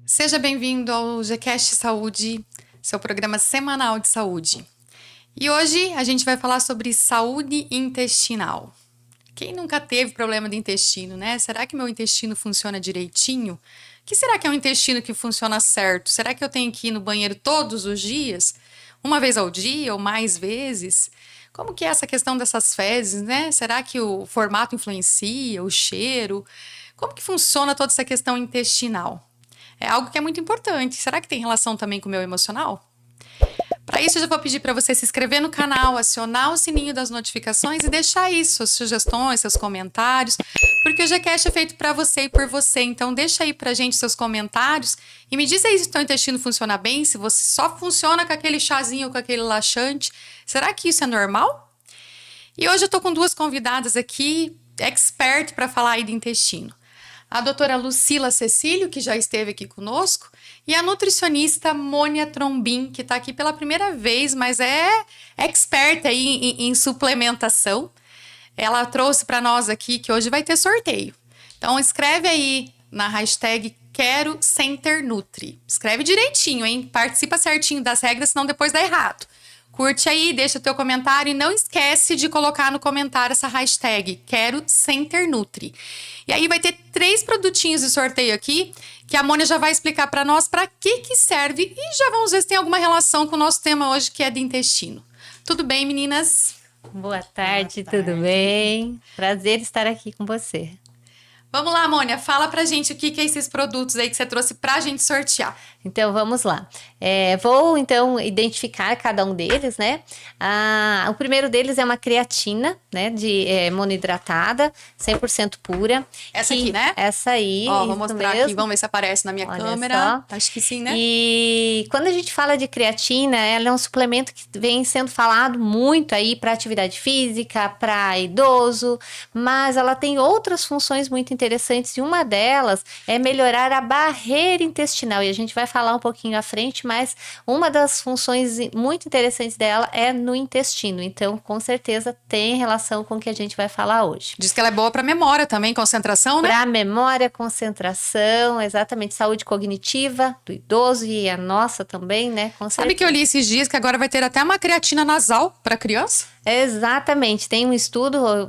Seja bem-vindo ao GCast Saúde, seu programa semanal de saúde. E hoje a gente vai falar sobre saúde intestinal. Quem nunca teve problema de intestino, né? Será que meu intestino funciona direitinho? O que será que é um intestino que funciona certo? Será que eu tenho que ir no banheiro todos os dias? Uma vez ao dia ou mais vezes? Como que é essa questão dessas fezes, né? Será que o formato influencia, o cheiro? Como que funciona toda essa questão intestinal? É algo que é muito importante. Será que tem relação também com o meu emocional? Para isso, eu já vou pedir para você se inscrever no canal, acionar o sininho das notificações e deixar aí suas sugestões, seus comentários, porque o GCast é feito para você e por você. Então, deixa aí para gente seus comentários e me diz aí se o seu intestino funciona bem, se você só funciona com aquele chazinho, com aquele laxante. Será que isso é normal? E hoje eu estou com duas convidadas aqui, expert para falar aí de intestino. A doutora Lucila Cecílio, que já esteve aqui conosco, e a nutricionista Mônia Trombin, que está aqui pela primeira vez, mas é expert aí em suplementação. Ela trouxe para nós aqui que hoje vai ter sorteio. Então escreve aí na hashtag Quero Center Nutri. Escreve direitinho, hein? Participa certinho das regras, senão depois dá errado. Curte aí, deixa o teu comentário e não esquece de colocar no comentário essa hashtag Quero Center Nutri. E aí vai ter 3 produtinhos de sorteio aqui que a Mônia já vai explicar para nós para que serve e já vamos ver se tem alguma relação com o nosso tema hoje que é de intestino. Tudo bem, meninas? Boa tarde, tudo bem? Prazer estar aqui com você. Vamos lá, Mônia, fala pra gente o que é esses produtos aí que você trouxe pra gente sortear. Então, vamos lá. Vou, então, identificar cada um deles, né? O primeiro deles é uma creatina, né? Monohidratada, 100% pura. Essa aqui, né? Essa aí, ó, vou mostrar mesmo. aqui, vamos ver se aparece na minha Olha câmera. Só. Acho que sim, né? E quando a gente fala de creatina, ela é um suplemento que vem sendo falado muito aí para atividade física, para idoso, mas ela tem outras funções muito interessantes e uma delas é melhorar a barreira intestinal. E a gente vai falar um pouquinho à frente, mas uma das funções muito interessantes dela é no intestino. Então, com certeza tem relação com o que a gente vai falar hoje. Diz que ela é boa para memória também, concentração, né? Para memória, concentração, exatamente, saúde cognitiva do idoso e a nossa também, né? Com certeza. Sabe que eu li esses dias que agora vai ter até uma creatina nasal para criança? Exatamente, tem um estudo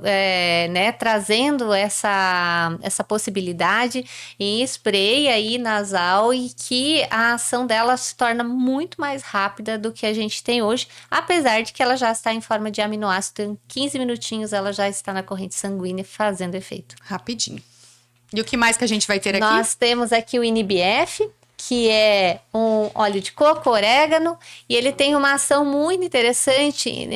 né, trazendo essa possibilidade em spray aí nasal e que a ação dela se torna muito mais rápida do que a gente tem hoje, apesar de que ela já está em forma de aminoácido, em 15 minutinhos ela já está na corrente sanguínea fazendo efeito. Rapidinho. E o que mais que a gente vai ter aqui? Nós temos aqui o INBF, que é um óleo de coco, orégano, e ele tem uma ação muito interessante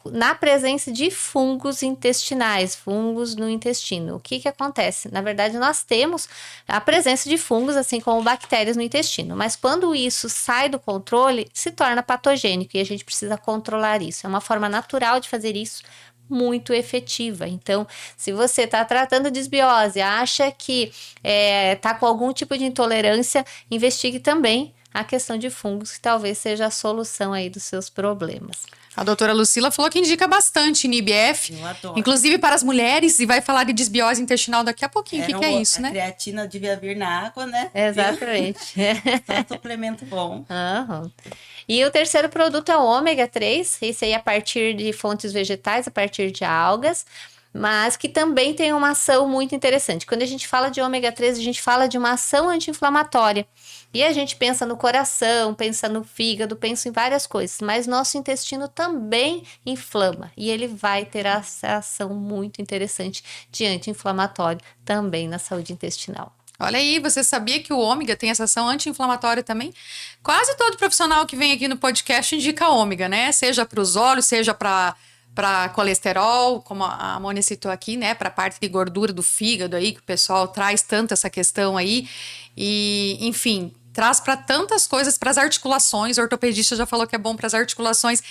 na presença de fungos intestinais, fungos no intestino. O que acontece? Na verdade, nós temos a presença de fungos, assim como bactérias no intestino, mas quando isso sai do controle, se torna patogênico e a gente precisa controlar isso. É uma forma natural de fazer isso, muito efetiva. Então, se você está tratando desbiose, acha que está com algum tipo de intolerância, investigue também a questão de fungos, que talvez seja a solução aí dos seus problemas. A doutora Lucila falou que indica bastante NIBF, Eu adoro. inclusive para as mulheres, e vai falar de desbiose intestinal daqui a pouquinho. O que é isso, né? A creatina devia vir na água, né? Exatamente. Só um suplemento bom. Uhum. E o terceiro produto é o ômega 3, esse aí a partir de fontes vegetais, a partir de algas, mas que também tem uma ação muito interessante. Quando a gente fala de ômega 3, a gente fala de uma ação anti-inflamatória. E a gente pensa no coração, pensa no fígado, pensa em várias coisas, mas nosso intestino também inflama e ele vai ter essa ação muito interessante de anti-inflamatório também na saúde intestinal. Olha aí, você sabia que o ômega tem essa ação anti-inflamatória também? Quase todo profissional que vem aqui no podcast indica ômega, né? Seja para os olhos, seja para colesterol, como a Mônia citou aqui, né? Para a parte de gordura do fígado aí, que o pessoal traz tanto essa questão aí. E, enfim, traz para tantas coisas, para as articulações. O ortopedista já falou que é bom para as articulações.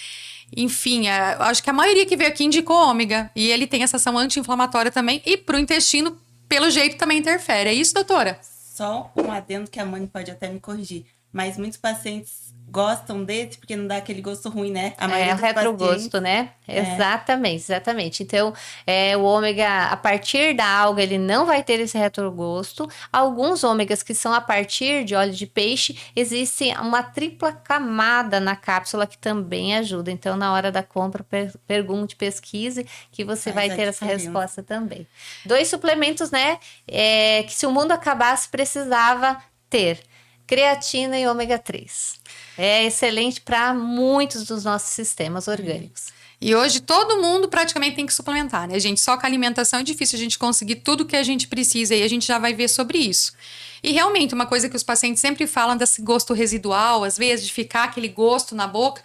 Enfim, acho que a maioria que veio aqui indicou ômega. E ele tem essa ação anti-inflamatória também. E para o intestino, pelo jeito, também interfere. É isso, doutora? Só um adendo que a mãe pode até me corrigir. mas muitos pacientes gostam desse porque não dá aquele gosto ruim, né? A É, maioria o dos retrogosto, pacientes, né? Exatamente, exatamente. Então, o ômega, a partir da alga, ele não vai ter esse retrogosto. Alguns ômegas que são a partir de óleo de peixe, existe uma tripla camada na cápsula que também ajuda. Então, na hora da compra, pergunte, pesquise, que você Faz vai a ter essa diferença. resposta também. 2 suplementos, né? Que se o mundo acabasse, precisava ter. Creatina e ômega 3. É excelente para muitos dos nossos sistemas orgânicos. E hoje todo mundo praticamente tem que suplementar, né, gente? Só com a alimentação é difícil a gente conseguir tudo que a gente precisa e a gente já vai ver sobre isso. E realmente, uma coisa que os pacientes sempre falam desse gosto residual, às vezes, de ficar aquele gosto na boca.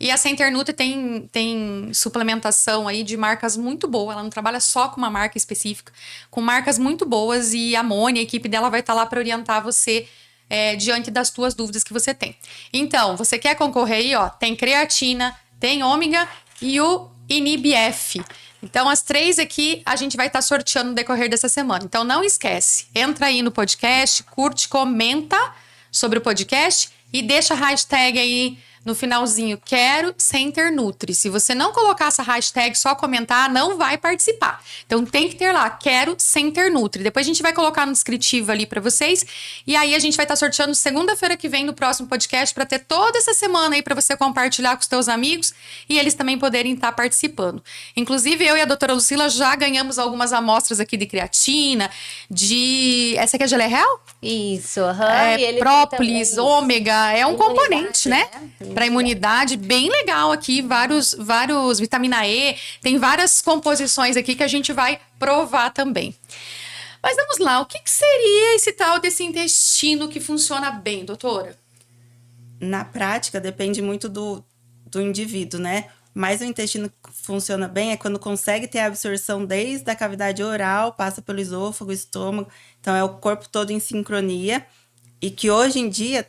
E a Center Nutri tem suplementação aí de marcas muito boas. Ela não trabalha só com uma marca específica, com marcas muito boas. E a Mônia, a equipe dela, vai estar lá para orientar você diante das tuas dúvidas que você tem. Então, você quer concorrer aí, ó, tem creatina, tem ômega e o INIBF. Então, as 3 aqui a gente vai estar sorteando no decorrer dessa semana. Então, não esquece, entra aí no podcast, curte, comenta sobre o podcast e deixa a hashtag aí no finalzinho, quero Center Nutri. Se você não colocar essa hashtag, só comentar, não vai participar. Então tem que ter lá, quero Center Nutri. Depois a gente vai colocar no descritivo ali para vocês. E aí a gente vai estar sorteando segunda-feira que vem no próximo podcast para ter toda essa semana aí para você compartilhar com os teus amigos e eles também poderem estar participando. Inclusive eu e a doutora Lucila já ganhamos algumas amostras aqui de creatina, essa aqui é gelé real? Isso, aham. E ele tem Própolis, também ômega, é um imunidade, componente, né? né? Para imunidade, bem legal aqui, vários vitamina E, tem várias composições aqui que a gente vai provar também. Mas vamos lá, o que seria esse tal desse intestino que funciona bem, doutora? Na prática, depende muito do indivíduo, né? Mas o intestino que funciona bem é quando consegue ter a absorção desde a cavidade oral, passa pelo esôfago, estômago. Então, é o corpo todo em sincronia. E que hoje em dia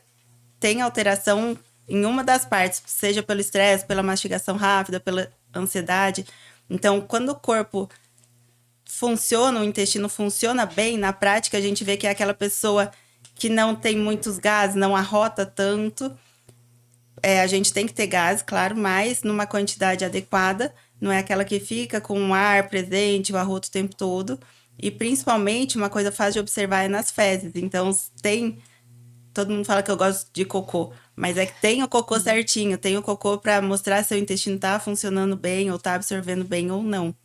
tem alteração em uma das partes, seja pelo estresse, pela mastigação rápida, pela ansiedade. Então, quando o corpo funciona, o intestino funciona bem, na prática a gente vê que é aquela pessoa que não tem muitos gases, não arrota tanto. A gente tem que ter gás, claro, mas numa quantidade adequada. Não é aquela que fica com o ar presente, o arroto o tempo todo. E principalmente, uma coisa fácil de observar é nas fezes. Então, todo mundo fala que eu gosto de cocô, mas é que tem o cocô certinho, tem o cocô para mostrar se o intestino tá funcionando bem ou tá absorvendo bem ou não.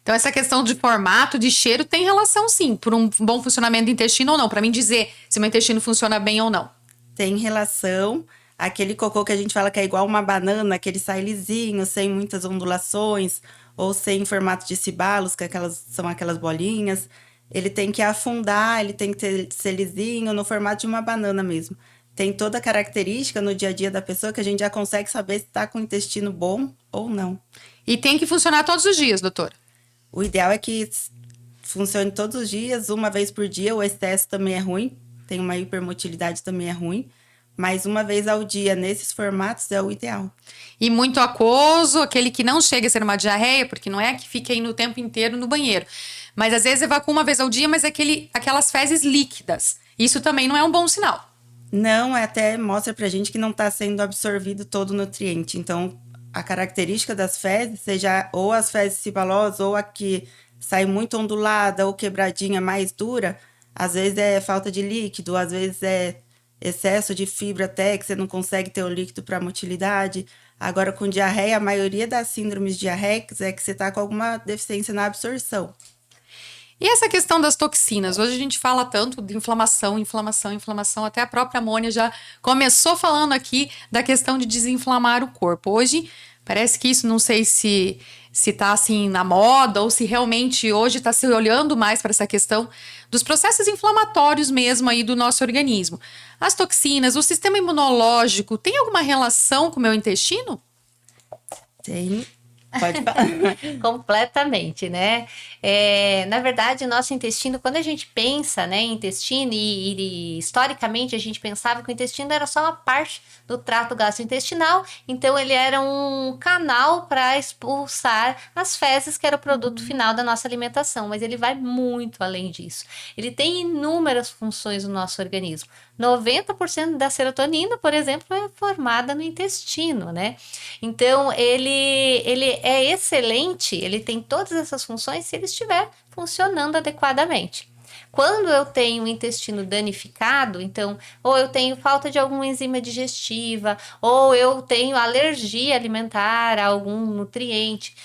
Então, essa questão de formato, de cheiro, tem relação sim, por um bom funcionamento do intestino ou não, para mim dizer se meu intestino funciona bem ou não. Tem relação, aquele cocô que a gente fala que é igual uma banana, que ele sai lisinho, sem muitas ondulações, ou sem formato de cibalos, que são aquelas bolinhas. Ele tem que afundar, ele tem que ser lisinho, no formato de uma banana mesmo. Tem toda a característica no dia a dia da pessoa que a gente já consegue saber se está com o intestino bom ou não. E tem que funcionar todos os dias, doutora? O ideal é que funcione todos os dias, uma vez por dia. O excesso também é ruim, tem uma hipermotilidade também é ruim. Mas uma vez ao dia, nesses formatos, é o ideal. E muito aquoso, aquele que não chega a ser uma diarreia, porque não é que fica aí no tempo inteiro no banheiro. Mas às vezes evacua uma vez ao dia, mas é aquelas fezes líquidas. Isso também não é um bom sinal. Não, até mostra pra gente que não está sendo absorvido todo o nutriente. Então, a característica das fezes, seja ou as fezes cibalosas, ou a que sai muito ondulada ou quebradinha mais dura, às vezes é falta de líquido, às vezes é excesso de fibra até, que você não consegue ter o líquido para motilidade. Agora, com diarreia, a maioria das síndromes diarreicas é que você está com alguma deficiência na absorção. E essa questão das toxinas? Hoje a gente fala tanto de inflamação, até a própria Mônia já começou falando aqui da questão de desinflamar o corpo. Hoje, parece que isso, não sei se tá assim na moda ou se realmente hoje está se olhando mais para essa questão dos processos inflamatórios mesmo aí do nosso organismo. As toxinas, o sistema imunológico, tem alguma relação com o meu intestino? Tem. Pode falar. Completamente, né? Na verdade, nosso intestino, quando a gente pensa, né, em intestino, e historicamente a gente pensava que o intestino era só uma parte do trato gastrointestinal, então ele era um canal para expulsar as fezes, que era o produto final da nossa alimentação, mas ele vai muito além disso. Ele tem inúmeras funções no nosso organismo. 90% da serotonina, por exemplo, é formada no intestino, né? Então, ele é excelente, ele tem todas essas funções se ele estiver funcionando adequadamente. Quando eu tenho o intestino danificado, então, ou eu tenho falta de alguma enzima digestiva, ou eu tenho alergia alimentar a algum nutriente,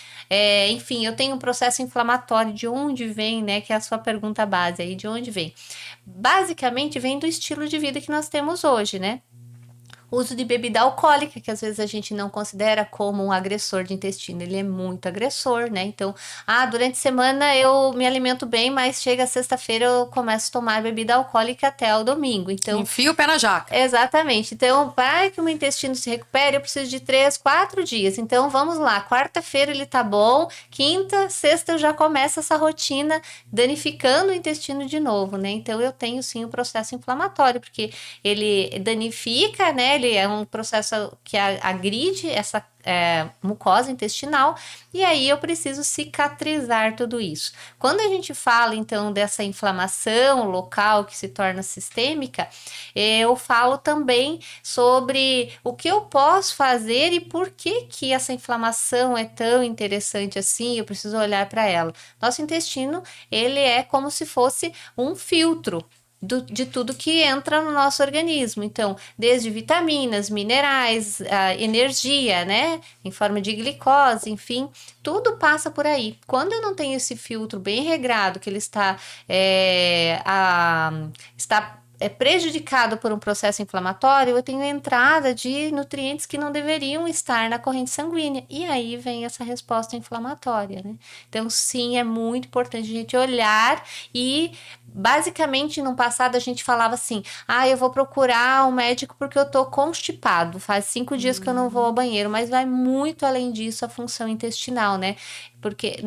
enfim, eu tenho um processo inflamatório, de onde vem, né? Que é a sua pergunta base aí, de onde vem? Basicamente, vem do estilo de vida que nós temos hoje, né? Uso de bebida alcoólica, que às vezes a gente não considera como um agressor de intestino, ele é muito agressor, né? Então, durante a semana eu me alimento bem, mas chega sexta-feira eu começo a tomar bebida alcoólica até o domingo. Então, Enfia o pé na jaca. exatamente. Então, para que o meu intestino se recupere, eu preciso de 3, 4 dias. Então, vamos lá. Quarta-feira ele tá bom, quinta, sexta eu já começo essa rotina danificando o intestino de novo, né? Então, eu tenho sim o processo inflamatório, porque ele danifica, né? Ele é um processo que agride essa mucosa intestinal, e aí eu preciso cicatrizar tudo isso. Quando a gente fala então dessa inflamação local que se torna sistêmica, eu falo também sobre o que eu posso fazer e por que que essa inflamação é tão interessante assim, eu preciso olhar para ela. Nosso intestino, ele é como se fosse um filtro de tudo que entra no nosso organismo. Então, desde vitaminas, minerais, energia, né? Em forma de glicose, enfim, tudo passa por aí. Quando eu não tenho esse filtro bem regrado, que ele está prejudicado por um processo inflamatório, eu tenho entrada de nutrientes que não deveriam estar na corrente sanguínea. E aí vem essa resposta inflamatória, né? Então, sim, é muito importante a gente olhar e, basicamente, no passado a gente falava assim, eu vou procurar um médico porque eu tô constipado, faz 5 dias que eu não vou ao banheiro, mas vai muito além disso a função intestinal, né? Porque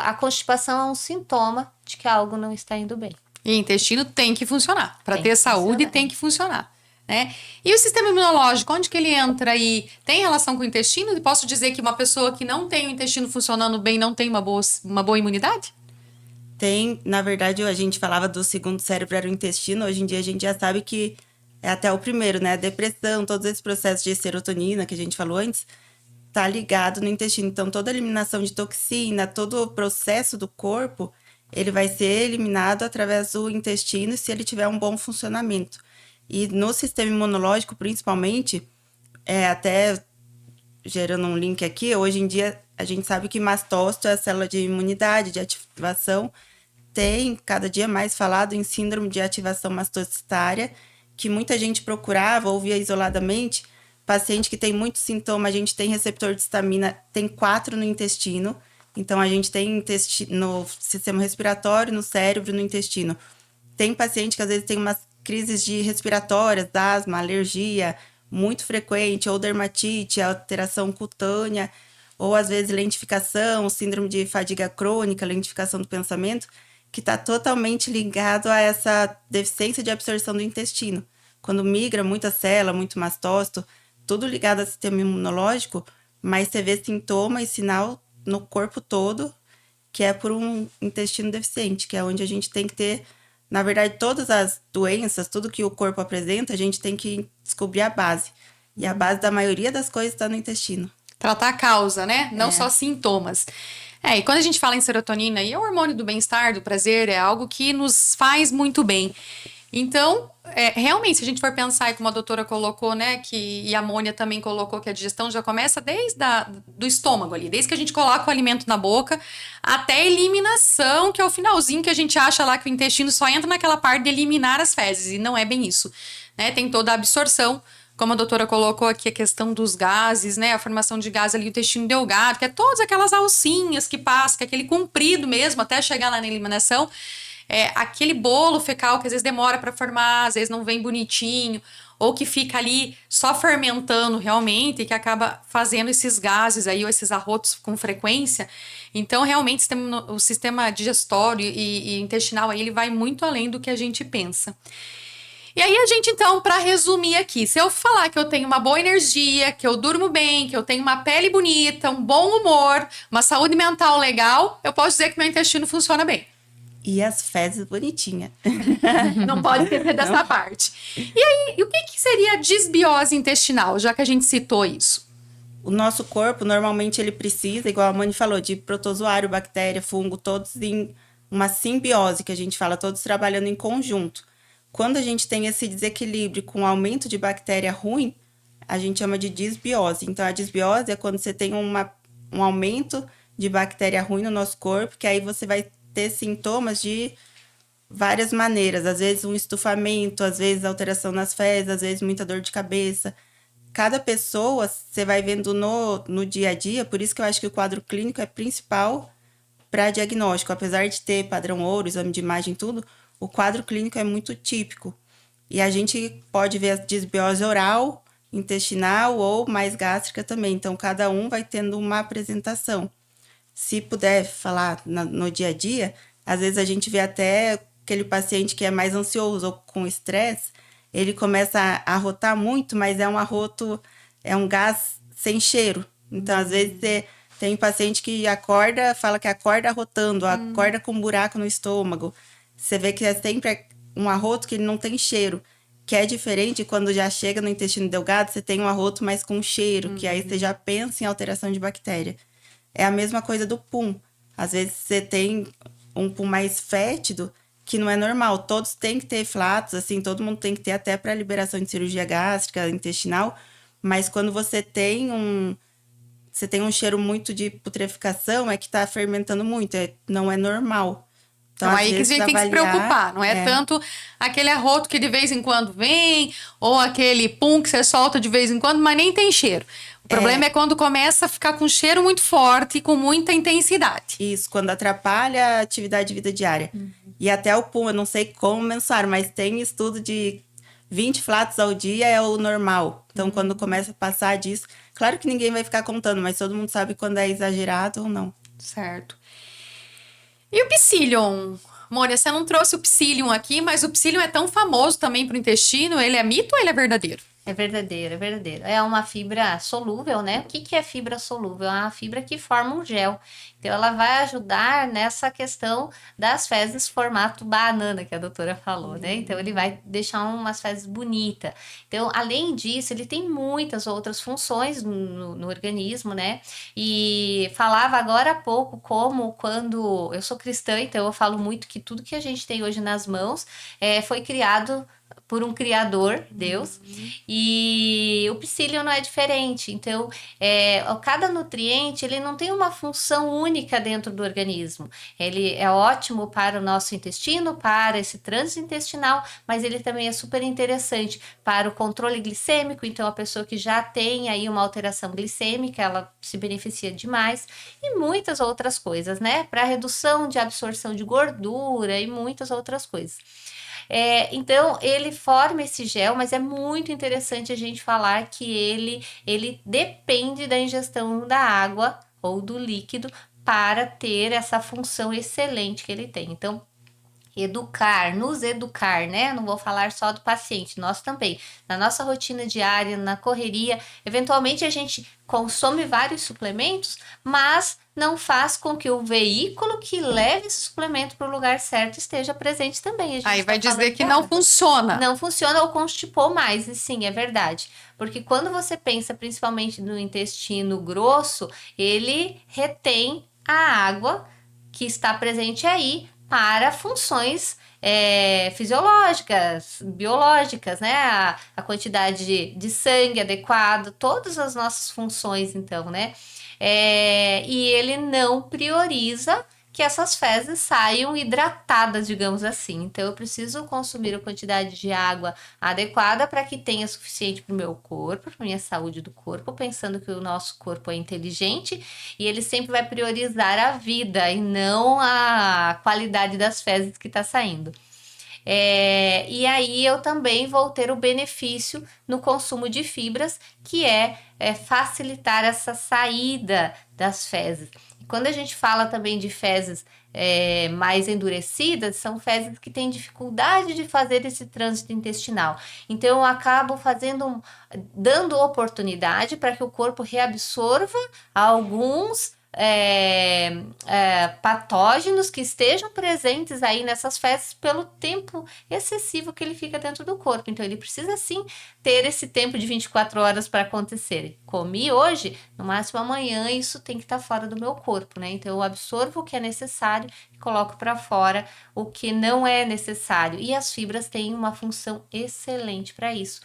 a constipação é um sintoma de que algo não está indo bem. E intestino tem que funcionar. Para ter saúde, funcionar. tem que funcionar. Né? E o sistema imunológico, onde que ele entra aí? Tem relação com o intestino? E posso dizer que uma pessoa que não tem o intestino funcionando bem não tem uma boa imunidade? Tem, na verdade, a gente falava do segundo cérebro era o intestino, hoje em dia a gente já sabe que é até o primeiro, né? A depressão, todos esses processos de serotonina que a gente falou antes, tá ligado no intestino. Então, toda a eliminação de toxina, todo o processo do corpo, ele vai ser eliminado através do intestino se ele tiver um bom funcionamento. E no sistema imunológico, principalmente, até gerando um link aqui, hoje em dia a gente sabe que mastócito é a célula de imunidade, de ativação, tem cada dia mais falado em síndrome de ativação mastocitária, que muita gente procurava ou via isoladamente. Paciente que tem muito sintoma, a gente tem receptor de histamina, tem 4 no intestino. Então, a gente tem no sistema respiratório, no cérebro, no intestino. Tem paciente que às vezes tem umas crises respiratórias, asma, alergia, muito frequente, ou dermatite, alteração cutânea, ou às vezes lentificação, síndrome de fadiga crônica, lentificação do pensamento, que está totalmente ligado a essa deficiência de absorção do intestino. Quando migra muita célula, muito mastócito, tudo ligado ao sistema imunológico, mas você vê sintoma e sinal no corpo todo, que é por um intestino deficiente, que é onde a gente tem que ter, na verdade, todas as doenças, tudo que o corpo apresenta, a gente tem que descobrir a base. E a base da maioria das coisas está no intestino. Tratar a causa, né? Não só sintomas. E quando a gente fala em serotonina, e é o hormônio do bem-estar, do prazer, é algo que nos faz muito bem. Então, realmente, se a gente for pensar, e como a doutora colocou, né, e a Mônia também colocou, que a digestão já começa desde do estômago ali, desde que a gente coloca o alimento na boca, até a eliminação, que é o finalzinho que a gente acha lá que o intestino só entra naquela parte de eliminar as fezes, e não é bem isso, né? Tem toda a absorção, como a doutora colocou aqui, a questão dos gases, né, a formação de gás ali, o intestino delgado, que é todas aquelas alcinhas que passam, que é aquele comprido mesmo, até chegar lá na eliminação. Aquele bolo fecal que às vezes demora para formar, às vezes não vem bonitinho, ou que fica ali só fermentando realmente, e que acaba fazendo esses gases aí, ou esses arrotos com frequência. Então, realmente, o sistema digestório e intestinal aí, ele vai muito além do que a gente pensa. E aí a gente, então, para resumir aqui, se eu falar que eu tenho uma boa energia, que eu durmo bem, que eu tenho uma pele bonita, um bom humor, uma saúde mental legal, eu posso dizer que meu intestino funciona bem. E as fezes bonitinhas. Não pode esquecer dessa parte. E aí, o que seria a disbiose intestinal, já que a gente citou isso? O nosso corpo, normalmente, ele precisa, igual a Mani falou, de protozoário, bactéria, fungo, todos em uma simbiose, que a gente fala, todos trabalhando em conjunto. Quando a gente tem esse desequilíbrio com aumento de bactéria ruim, a gente chama de disbiose. Então, a disbiose é quando você tem um aumento de bactéria ruim no nosso corpo, que aí você vai ter sintomas de várias maneiras. Às vezes um estufamento, às vezes alteração nas fezes, às vezes muita dor de cabeça. Cada pessoa, você vai vendo no dia a dia, por isso que eu acho que o quadro clínico é principal para diagnóstico. Apesar de ter padrão ouro, exame de imagem, tudo, o quadro clínico é muito típico. E a gente pode ver a disbiose oral, intestinal ou mais gástrica também. Então, cada um vai tendo uma apresentação. Se puder falar no dia a dia, às vezes a gente vê até aquele paciente que é mais ansioso ou com estresse, ele começa a arrotar muito, mas é um arroto, é um gás sem cheiro. Então, às vezes, tem paciente que acorda, fala que acorda arrotando, acorda com um buraco no estômago. Você vê que é sempre um arroto que ele não tem cheiro, que é diferente quando já chega no intestino delgado, você tem um arroto mais com cheiro, que aí você já pensa em alteração de bactéria. É a mesma coisa do pum. Às vezes você tem um pum mais fétido, que não é normal. Todos têm que ter flatos, assim, todo mundo tem que ter até para liberação de cirurgia gástrica, intestinal. Mas quando você tem um cheiro muito de putrefação, é que está fermentando muito, não é normal. Então, aí que a gente tem que se preocupar, não é tanto aquele arroto que de vez em quando vem, ou aquele pum que você solta de vez em quando, mas nem tem cheiro. O problema é quando começa a ficar com cheiro muito forte e com muita intensidade. Isso, quando atrapalha a atividade de vida diária. E até o pum, eu não sei como mensurar, mas tem estudo de 20 flatos ao dia é o normal. Então, quando começa a passar disso, claro que ninguém vai ficar contando, mas todo mundo sabe quando é exagerado ou não. Certo. E o psyllium? Mônia, você não trouxe o psyllium aqui, mas o psyllium é tão famoso também para o intestino. Ele é mito ou ele é verdadeiro? É verdadeiro, é verdadeiro. É uma fibra solúvel, né? O que é fibra solúvel? É uma fibra que forma um gel. Então, ela vai ajudar nessa questão das fezes formato banana, que a doutora falou, né? Então, ele vai deixar umas fezes bonitas. Então, além disso, ele tem muitas outras funções no organismo, né? E falava agora há pouco como quando... Eu sou cristã, então eu falo muito que tudo que a gente tem hoje nas mãos foi criado por um criador, Deus, e o psyllium não é diferente. Então, cada nutriente, ele não tem uma função única dentro do organismo. Ele é ótimo para o nosso intestino, para esse trânsito intestinal, mas ele também é super interessante para o controle glicêmico. Então, a pessoa que já tem aí uma alteração glicêmica, ela se beneficia demais, e muitas outras coisas, né? Para redução de absorção de gordura e muitas outras coisas. Então, ele forma esse gel, mas é muito interessante a gente falar que ele depende da ingestão da água ou do líquido para ter essa função excelente que ele tem. Então, nos educar, né? Não vou falar só do paciente, nós também. Na nossa rotina diária, na correria, eventualmente a gente consome vários suplementos, mas não faz com que o veículo que leve esse suplemento para o lugar certo esteja presente também. Aí vai dizer que não funciona. Não funciona ou constipou mais, e sim, é verdade. Porque quando você pensa principalmente no intestino grosso, ele retém a água que está presente aí para funções fisiológicas, biológicas, né? A quantidade de sangue adequado, todas as nossas funções, então, né? E ele não prioriza que essas fezes saiam hidratadas, digamos assim. Então, eu preciso consumir a quantidade de água adequada para que tenha suficiente para o meu corpo, para a minha saúde do corpo, pensando que o nosso corpo é inteligente e ele sempre vai priorizar a vida e não a qualidade das fezes que está saindo. E aí eu também vou ter o benefício no consumo de fibras, que é facilitar essa saída das fezes. E quando a gente fala também de fezes mais endurecidas, são fezes que têm dificuldade de fazer esse trânsito intestinal. Então, eu acabo dando oportunidade para que o corpo reabsorva alguns patógenos que estejam presentes aí nessas fezes pelo tempo excessivo que ele fica dentro do corpo. Então, ele precisa sim ter esse tempo de 24 horas para acontecer. Comi hoje, no máximo amanhã, isso tem que estar fora do meu corpo, né? Então, eu absorvo o que é necessário e coloco para fora o que não é necessário. E as fibras têm uma função excelente para isso.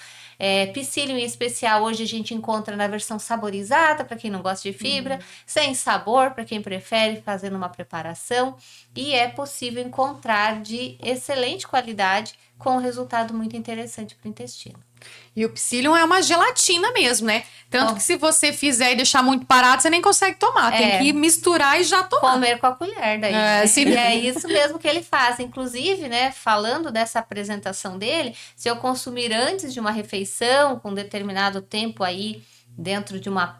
Psyllium em especial, hoje a gente encontra na versão saborizada, para quem não gosta de fibra, sem sabor, para quem prefere fazendo uma preparação, e é possível encontrar de excelente qualidade com um resultado muito interessante para o intestino. E o psyllium é uma gelatina mesmo, né? Tanto que se você fizer e deixar muito parado, você nem consegue tomar. Tem que misturar e já tomar. Comer com a colher daí. Né? E é isso mesmo que ele faz. Inclusive, né, falando dessa apresentação dele, se eu consumir antes de uma refeição, com determinado tempo aí, dentro de uma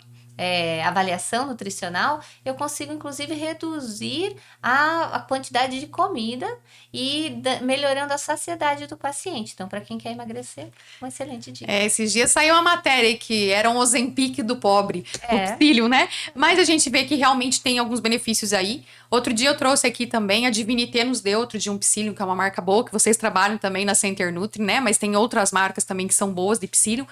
avaliação nutricional, eu consigo inclusive reduzir a quantidade de comida e melhorando a saciedade do paciente. Então, para quem quer emagrecer, uma excelente dica. Esses dias saiu uma matéria aí que era um Ozempic do pobre, o psyllium, né? Mas a gente vê que realmente tem alguns benefícios aí. Outro dia eu trouxe aqui também, a Divinité nos deu outro de um psyllium, que é uma marca boa, que vocês trabalham também na Center Nutri, né? Mas tem outras marcas também que são boas de psyllium.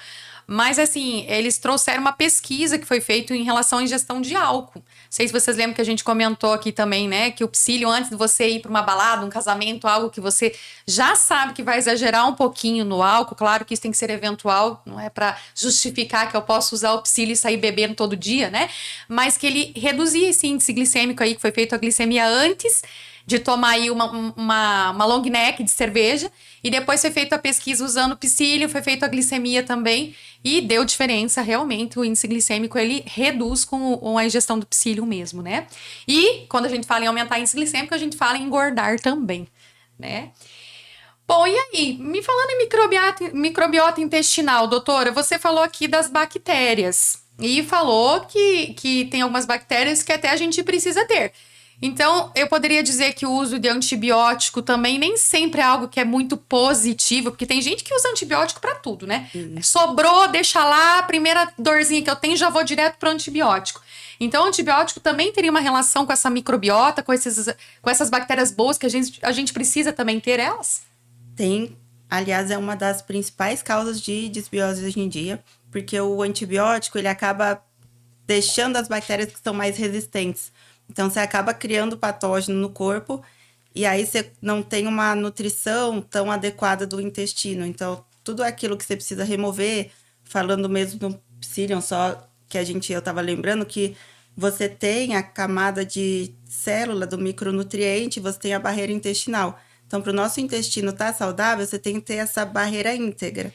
Mas, assim, eles trouxeram uma pesquisa que foi feita em relação à ingestão de álcool. Não sei se vocês lembram que a gente comentou aqui também, né? Que o psyllium, antes de você ir para uma balada, um casamento, algo que você já sabe que vai exagerar um pouquinho no álcool. Claro que isso tem que ser eventual, não é para justificar que eu posso usar o psyllium e sair bebendo todo dia, né? Mas que ele reduzia esse índice glicêmico aí, que foi feito a glicemia antes de tomar aí uma long neck de cerveja, e depois foi feita a pesquisa usando o psyllium, foi feita a glicemia também, e deu diferença realmente, o índice glicêmico ele reduz com a ingestão do psyllium mesmo, né? E quando a gente fala em aumentar o índice glicêmico, a gente fala em engordar também, né? Bom, e aí, me falando em microbiota intestinal, doutora, você falou aqui das bactérias, e falou que tem algumas bactérias que até a gente precisa ter. Então, eu poderia dizer que o uso de antibiótico também nem sempre é algo que é muito positivo, porque tem gente que usa antibiótico para tudo, né? Sobrou, deixa lá, a primeira dorzinha que eu tenho, já vou direto pro antibiótico. Então, o antibiótico também teria uma relação com essa microbiota, com essas bactérias boas que a gente precisa também ter elas? Tem. Aliás, é uma das principais causas de desbiose hoje em dia, porque o antibiótico, ele acaba deixando as bactérias que são mais resistentes. Então, você acaba criando patógeno no corpo e aí você não tem uma nutrição tão adequada do intestino. Então, tudo aquilo que você precisa remover, falando mesmo do psyllium, só que eu estava lembrando que você tem a camada de célula do micronutriente, você tem a barreira intestinal. Então, para o nosso intestino estar saudável, você tem que ter essa barreira íntegra.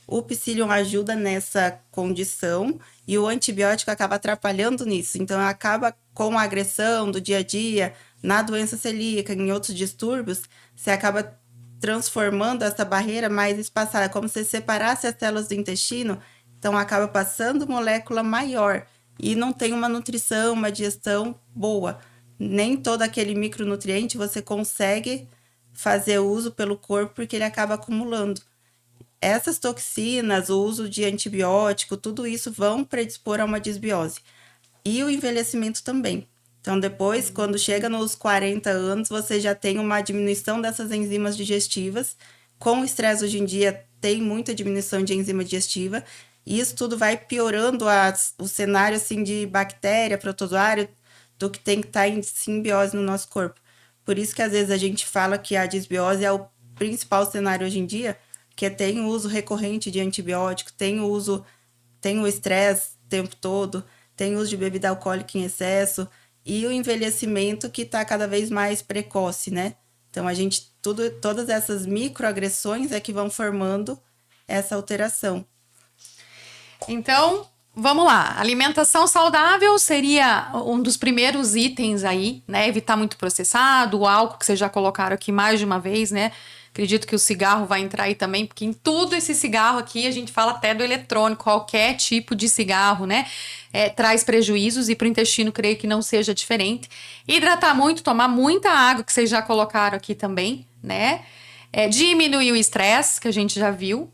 O psyllium ajuda nessa condição e o antibiótico acaba atrapalhando nisso. Então, acaba com a agressão do dia a dia, na doença celíaca, em outros distúrbios, você acaba transformando essa barreira mais espaçada, como se separasse as células do intestino, então acaba passando molécula maior e não tem uma nutrição, uma digestão boa. Nem todo aquele micronutriente você consegue fazer uso pelo corpo porque ele acaba acumulando. Essas toxinas, o uso de antibiótico, tudo isso vão predispor a uma desbiose. E o envelhecimento também. Então, depois, quando chega nos 40 anos, você já tem uma diminuição dessas enzimas digestivas. Com o estresse hoje em dia, tem muita diminuição de enzima digestiva. E isso tudo vai piorando o cenário assim, de bactéria, protozoário, do que tem que estar em simbiose no nosso corpo. Por isso que, às vezes, a gente fala que a desbiose é o principal cenário hoje em dia, que tem o uso recorrente de antibiótico, tem o estresse o tempo todo, tem o uso de bebida alcoólica em excesso e o envelhecimento que está cada vez mais precoce, né? Então, todas essas microagressões é que vão formando essa alteração. Então, vamos lá. Alimentação saudável seria um dos primeiros itens aí, né? Evitar muito processado, o álcool que vocês já colocaram aqui mais de uma vez, né? Acredito que o cigarro vai entrar aí também, porque em tudo esse cigarro aqui, a gente fala até do eletrônico, qualquer tipo de cigarro, né? Traz prejuízos e para o intestino creio que não seja diferente. Hidratar muito, tomar muita água, que vocês já colocaram aqui também, né? Diminuir o estresse, que a gente já viu.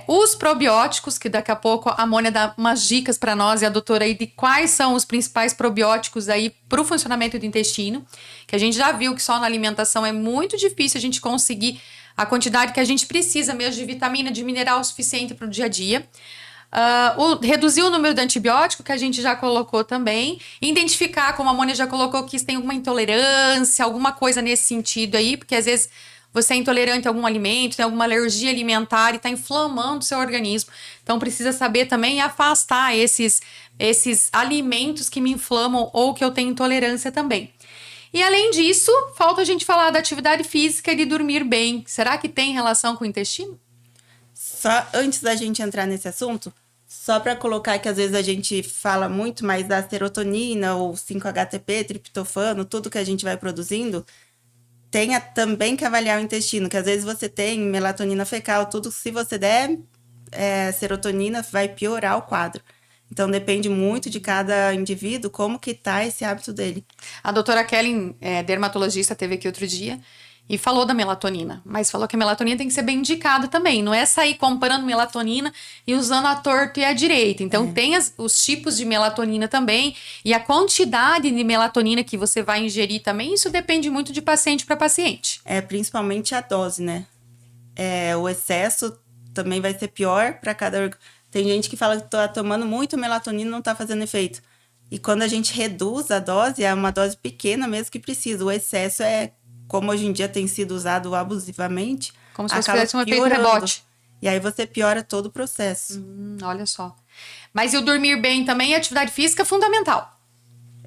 Os probióticos, que daqui a pouco a Mônia dá umas dicas para nós e a doutora aí de quais são os principais probióticos aí para o funcionamento do intestino, que a gente já viu que só na alimentação é muito difícil a gente conseguir a quantidade que a gente precisa mesmo de vitamina, de mineral suficiente para o dia a dia. Reduzir o número de antibiótico, que a gente já colocou também. Identificar, como a Mônia já colocou, que tem alguma intolerância, alguma coisa nesse sentido aí, porque às vezes você é intolerante a algum alimento, tem alguma alergia alimentar e está inflamando o seu organismo. Então, precisa saber também afastar esses alimentos que me inflamam ou que eu tenho intolerância também. E, além disso, falta a gente falar da atividade física e de dormir bem. Será que tem relação com o intestino? Só antes da gente entrar nesse assunto, só para colocar que às vezes a gente fala muito mais da serotonina ou 5-HTP, triptofano, tudo que a gente vai produzindo, tenha também que avaliar o intestino, que às vezes você tem melatonina fecal, tudo, se você der serotonina, vai piorar o quadro. Então, depende muito de cada indivíduo, como que tá esse hábito dele. A doutora Kelly, dermatologista, teve aqui outro dia e falou da melatonina, mas falou que a melatonina tem que ser bem indicada também, não é sair comprando melatonina e usando a torta e a direita. Então, tem os tipos de melatonina também e a quantidade de melatonina que você vai ingerir também, isso depende muito de paciente para paciente. Principalmente a dose, né? O excesso também vai ser pior para cada órgão. Tem gente que fala que tá tomando muito melatonina e não tá fazendo efeito. E quando a gente reduz a dose, é uma dose pequena mesmo que precisa. O excesso como hoje em dia tem sido usado abusivamente, como se fosse um efeito rebote. E aí você piora todo o processo. Olha só. Mas e o dormir bem também, a atividade física é fundamental.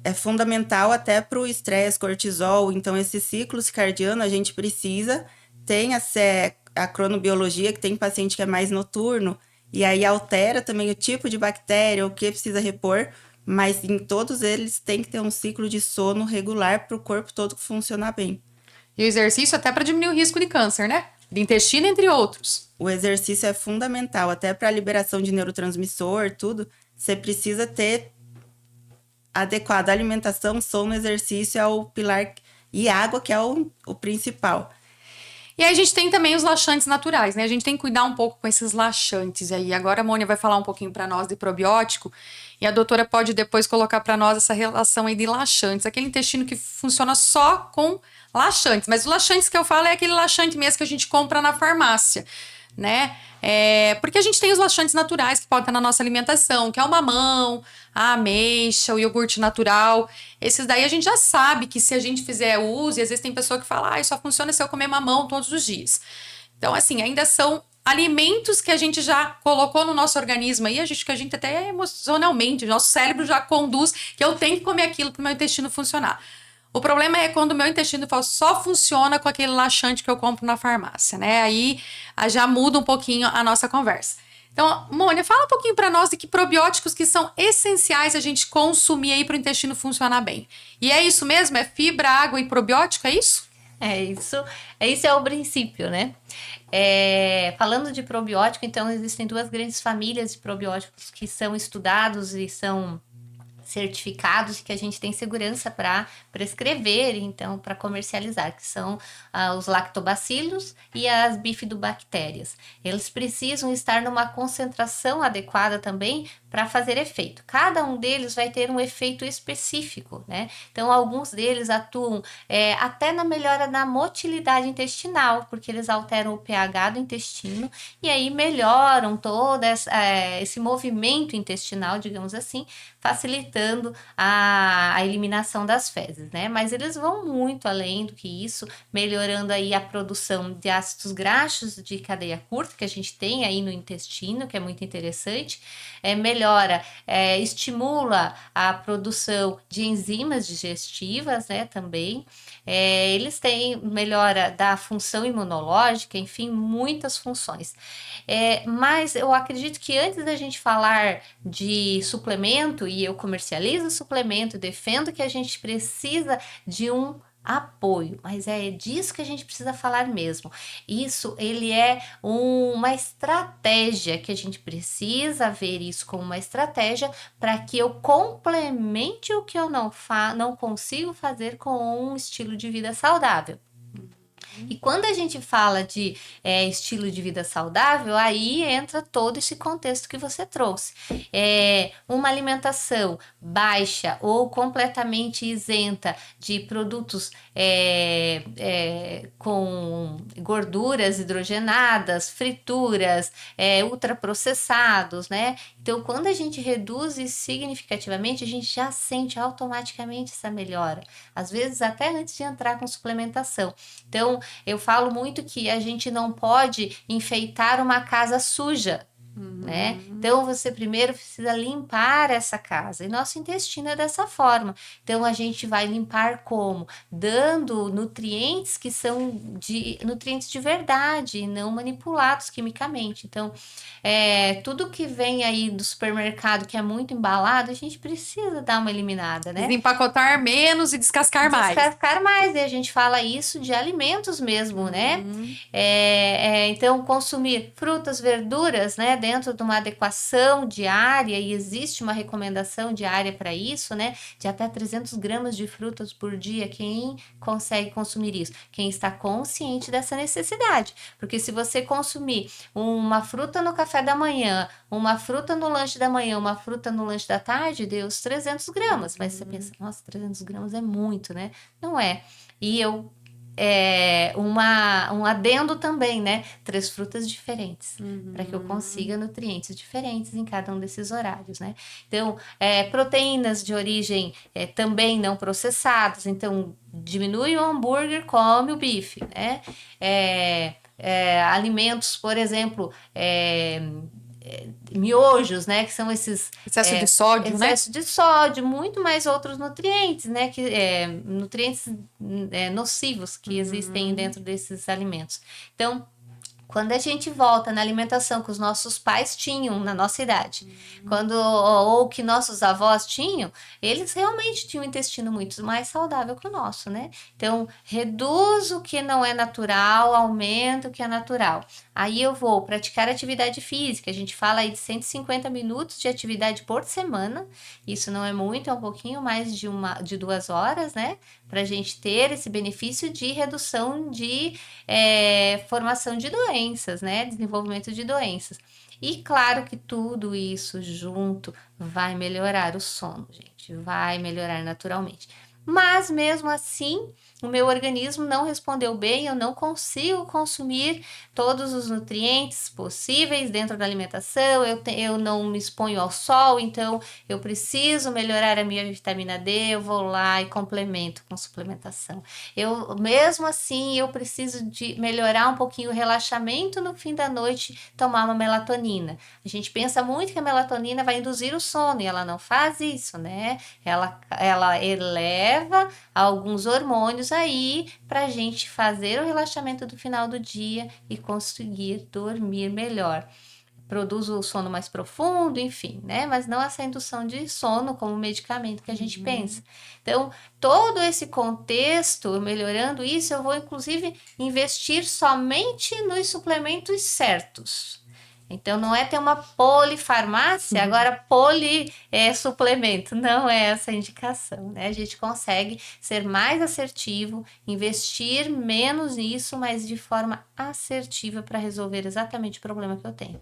É fundamental até para o estresse, cortisol. Então, esse ciclo circadiano a gente precisa. Tem a cronobiologia, que tem paciente que é mais noturno, e aí altera também o tipo de bactéria, o que precisa repor. Mas em todos eles tem que ter um ciclo de sono regular para o corpo todo funcionar bem. E o exercício até para diminuir o risco de câncer, né? De intestino, entre outros. O exercício é fundamental, até para a liberação de neurotransmissor, tudo. Você precisa ter adequada alimentação, sono, exercício é o pilar, e água, que é o principal. E aí a gente tem também os laxantes naturais, né? A gente tem que cuidar um pouco com esses laxantes aí. Agora a Mônia vai falar um pouquinho para nós de probiótico e a doutora pode depois colocar para nós essa relação aí de laxantes. Aquele intestino que funciona só com laxantes. Mas os laxantes que eu falo é aquele laxante mesmo que a gente compra na farmácia, né? Porque a gente tem os laxantes naturais que podem estar na nossa alimentação, que é o mamão, a ameixa, o iogurte natural. Esses daí a gente já sabe que se a gente fizer uso, e às vezes tem pessoa que fala, só funciona se eu comer mamão todos os dias. Então, assim, ainda são alimentos que a gente já colocou no nosso organismo aí, que a gente até emocionalmente, nosso cérebro já conduz que eu tenho que comer aquilo para o meu intestino funcionar. O problema é quando o meu intestino só funciona com aquele laxante que eu compro na farmácia, né? Aí já muda um pouquinho a nossa conversa. Então, Mônia, fala um pouquinho para nós de que probióticos que são essenciais a gente consumir aí para o intestino funcionar bem. E é isso mesmo? É fibra, água e probiótico, é isso? É isso. Esse é o princípio, né? Falando de probiótico, então, existem duas grandes famílias de probióticos que são estudados e são certificados, que a gente tem segurança para prescrever, então, para comercializar, que são os lactobacilos e as bifidobactérias. Eles precisam estar numa concentração adequada também para fazer efeito. Cada um deles vai ter um efeito específico, né? Então, alguns deles atuam até na melhora da motilidade intestinal, porque eles alteram o pH do intestino e aí melhoram todo esse movimento intestinal, digamos assim, facilitando a eliminação das fezes, né? Mas eles vão muito além do que isso, melhorando aí a produção de ácidos graxos de cadeia curta, que a gente tem aí no intestino, que é muito interessante, estimula a produção de enzimas digestivas, né, também. Eles têm melhora da função imunológica, enfim, muitas funções. Mas eu acredito que antes da gente falar de suplemento, e eu comercializo suplemento, defendo que a gente precisa de um apoio, mas é disso que a gente precisa falar mesmo. Isso, ele é uma estratégia que a gente precisa ver isso como uma estratégia para que eu complemente o que eu não consigo fazer com um estilo de vida saudável. E quando a gente fala de estilo de vida saudável, aí entra todo esse contexto que você trouxe. Uma alimentação baixa ou completamente isenta de produtos com gorduras hidrogenadas, frituras, ultraprocessados, né? Então, quando a gente reduz isso significativamente, a gente já sente automaticamente essa melhora. Às vezes, até antes de entrar com suplementação. Então, eu falo muito que a gente não pode enfeitar uma casa suja, né? Então, você primeiro precisa limpar essa casa. E nosso intestino é dessa forma. Então, a gente vai limpar como? Dando nutrientes que são nutrientes de verdade, não manipulados quimicamente. Então, tudo que vem aí do supermercado que é muito embalado, a gente precisa dar uma eliminada, né? Desempacotar menos e descascar mais. Descascar mais, e a gente fala isso de alimentos mesmo, né? Então, consumir frutas, verduras, né? Dentro de uma adequação diária, e existe uma recomendação diária para isso, né? De até 300 gramas de frutas por dia. Quem consegue consumir isso? Quem está consciente dessa necessidade. Porque se você consumir uma fruta no café da manhã, uma fruta no lanche da manhã, uma fruta no lanche da tarde, deu os 300 gramas. Mas você pensa, nossa, 300 gramas é muito, né? Não é. E um adendo também, né? 3 frutas diferentes, para que eu consiga nutrientes diferentes em cada um desses horários, né? Então, proteínas de origem também não processadas, então diminui o hambúrguer, come o bife, né? Alimentos, por exemplo, miojos, né, que são esses excesso de sódio, né? Excesso de sódio, muito mais outros nutrientes, né, que nutrientes nocivos que existem dentro desses alimentos. Então, quando a gente volta na alimentação que os nossos pais tinham na nossa idade, ou que nossos avós tinham, eles realmente tinham um intestino muito mais saudável que o nosso, né? Então, reduz o que não é natural, aumenta o que é natural. Aí eu vou praticar atividade física, a gente fala aí de 150 minutos de atividade por semana, isso não é muito, é um pouquinho mais de 2 horas, né? Para a gente ter esse benefício de redução de formação de doenças, né? Desenvolvimento de doenças. E claro que tudo isso junto vai melhorar o sono, gente, vai melhorar naturalmente. Mas mesmo assim, o meu organismo não respondeu bem, eu não consigo consumir todos os nutrientes possíveis dentro da alimentação, eu não me exponho ao sol, então eu preciso melhorar a minha vitamina D, eu vou lá e complemento com suplementação. Mesmo assim, eu preciso de melhorar um pouquinho o relaxamento no fim da noite, tomar uma melatonina. A gente pensa muito que a melatonina vai induzir o sono, e ela não faz isso, né? Ela eleva alguns hormônios aí para a gente fazer o relaxamento do final do dia e conseguir dormir melhor. Produz o sono mais profundo, enfim, né? Mas não essa indução de sono como medicamento que a gente pensa. Então, todo esse contexto, melhorando isso, eu vou inclusive investir somente nos suplementos certos. Então, não é ter uma polifarmácia, agora suplemento. Não é essa a indicação, né? A gente consegue ser mais assertivo, investir menos nisso, mas de forma assertiva para resolver exatamente o problema que eu tenho.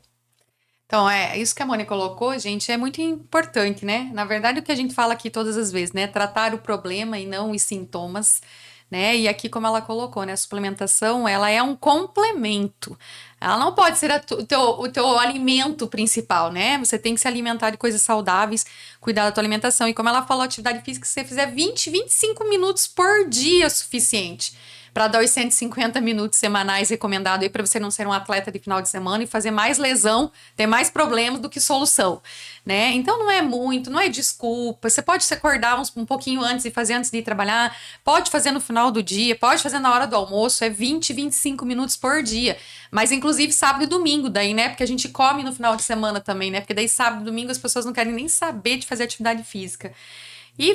Então, isso que a Mônica colocou, gente, é muito importante, né? Na verdade, o que a gente fala aqui todas as vezes, né? Tratar o problema e não os sintomas, né? E aqui, como ela colocou, né? A suplementação, ela é um complemento. Ela não pode ser o teu alimento principal, né? Você tem que se alimentar de coisas saudáveis, cuidar da tua alimentação. E como ela falou, atividade física, se você fizer 25 minutos por dia é suficiente para dar os 150 minutos semanais recomendados aí para você não ser um atleta de final de semana e fazer mais lesão, ter mais problemas do que solução, né? Então não é muito, não é desculpa. Você pode se acordar um pouquinho antes e fazer antes de ir trabalhar, pode fazer no final do dia, pode fazer na hora do almoço, é 25 minutos por dia. Mas inclusive sábado e domingo daí, né? Porque a gente come no final de semana também, né? Porque daí sábado e domingo as pessoas não querem nem saber de fazer atividade física. E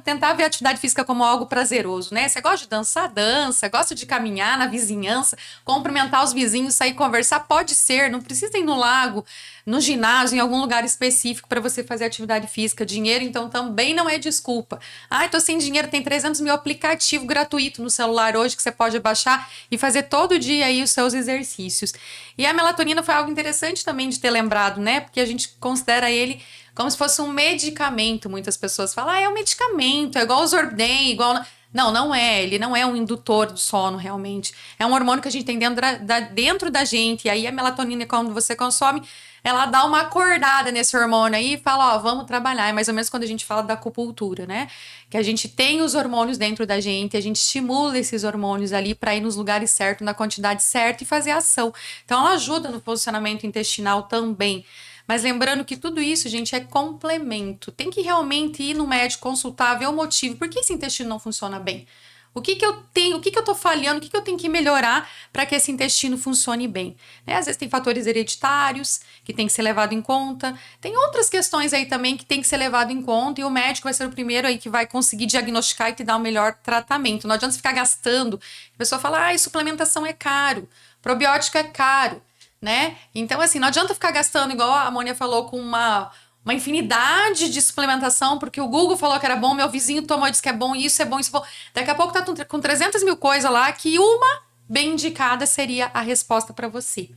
tentar ver a atividade física como algo prazeroso, né? Você gosta de dançar, dança, gosta de caminhar na vizinhança, cumprimentar os vizinhos, sair conversar, pode ser, não precisa ir no lago, no ginásio, em algum lugar específico para você fazer atividade física. Dinheiro, então, também não é desculpa. Ai, tô sem dinheiro, tem 300 mil aplicativo gratuito no celular hoje que você pode baixar e fazer todo dia aí os seus exercícios. E a melatonina foi algo interessante também de ter lembrado, né? Porque a gente considera ele como se fosse um medicamento. Muitas pessoas falam, é um medicamento, é igual o Zordem, igual... Não, não é. Ele não é um indutor do sono, realmente. É um hormônio que a gente tem dentro da gente. E aí a melatonina, quando você consome, ela dá uma acordada nesse hormônio aí e fala, ó, vamos trabalhar. É mais ou menos quando a gente fala da acupuntura, né? Que a gente tem os hormônios dentro da gente, a gente estimula esses hormônios ali para ir nos lugares certos, na quantidade certa e fazer ação. Então, ela ajuda no posicionamento intestinal também. Mas lembrando que tudo isso, gente, é complemento. Tem que realmente ir no médico, consultar, ver o motivo. Por que esse intestino não funciona bem? O que que eu tenho, o que que eu tô falhando, o que que eu tenho que melhorar para que esse intestino funcione bem? Né? Às vezes tem fatores hereditários que tem que ser levado em conta. Tem outras questões aí também que tem que ser levado em conta e o médico vai ser o primeiro aí que vai conseguir diagnosticar e te dar o melhor tratamento. Não adianta você ficar gastando. A pessoa fala, suplementação é caro, probiótico é caro. Né? Então, assim, não adianta ficar gastando, igual a Amônia falou, com uma infinidade de suplementação, porque o Google falou que era bom, meu vizinho tomou e disse que é bom, isso é bom, isso é bom. Daqui a pouco tá com 300 mil coisas lá, que uma bem indicada seria a resposta para você.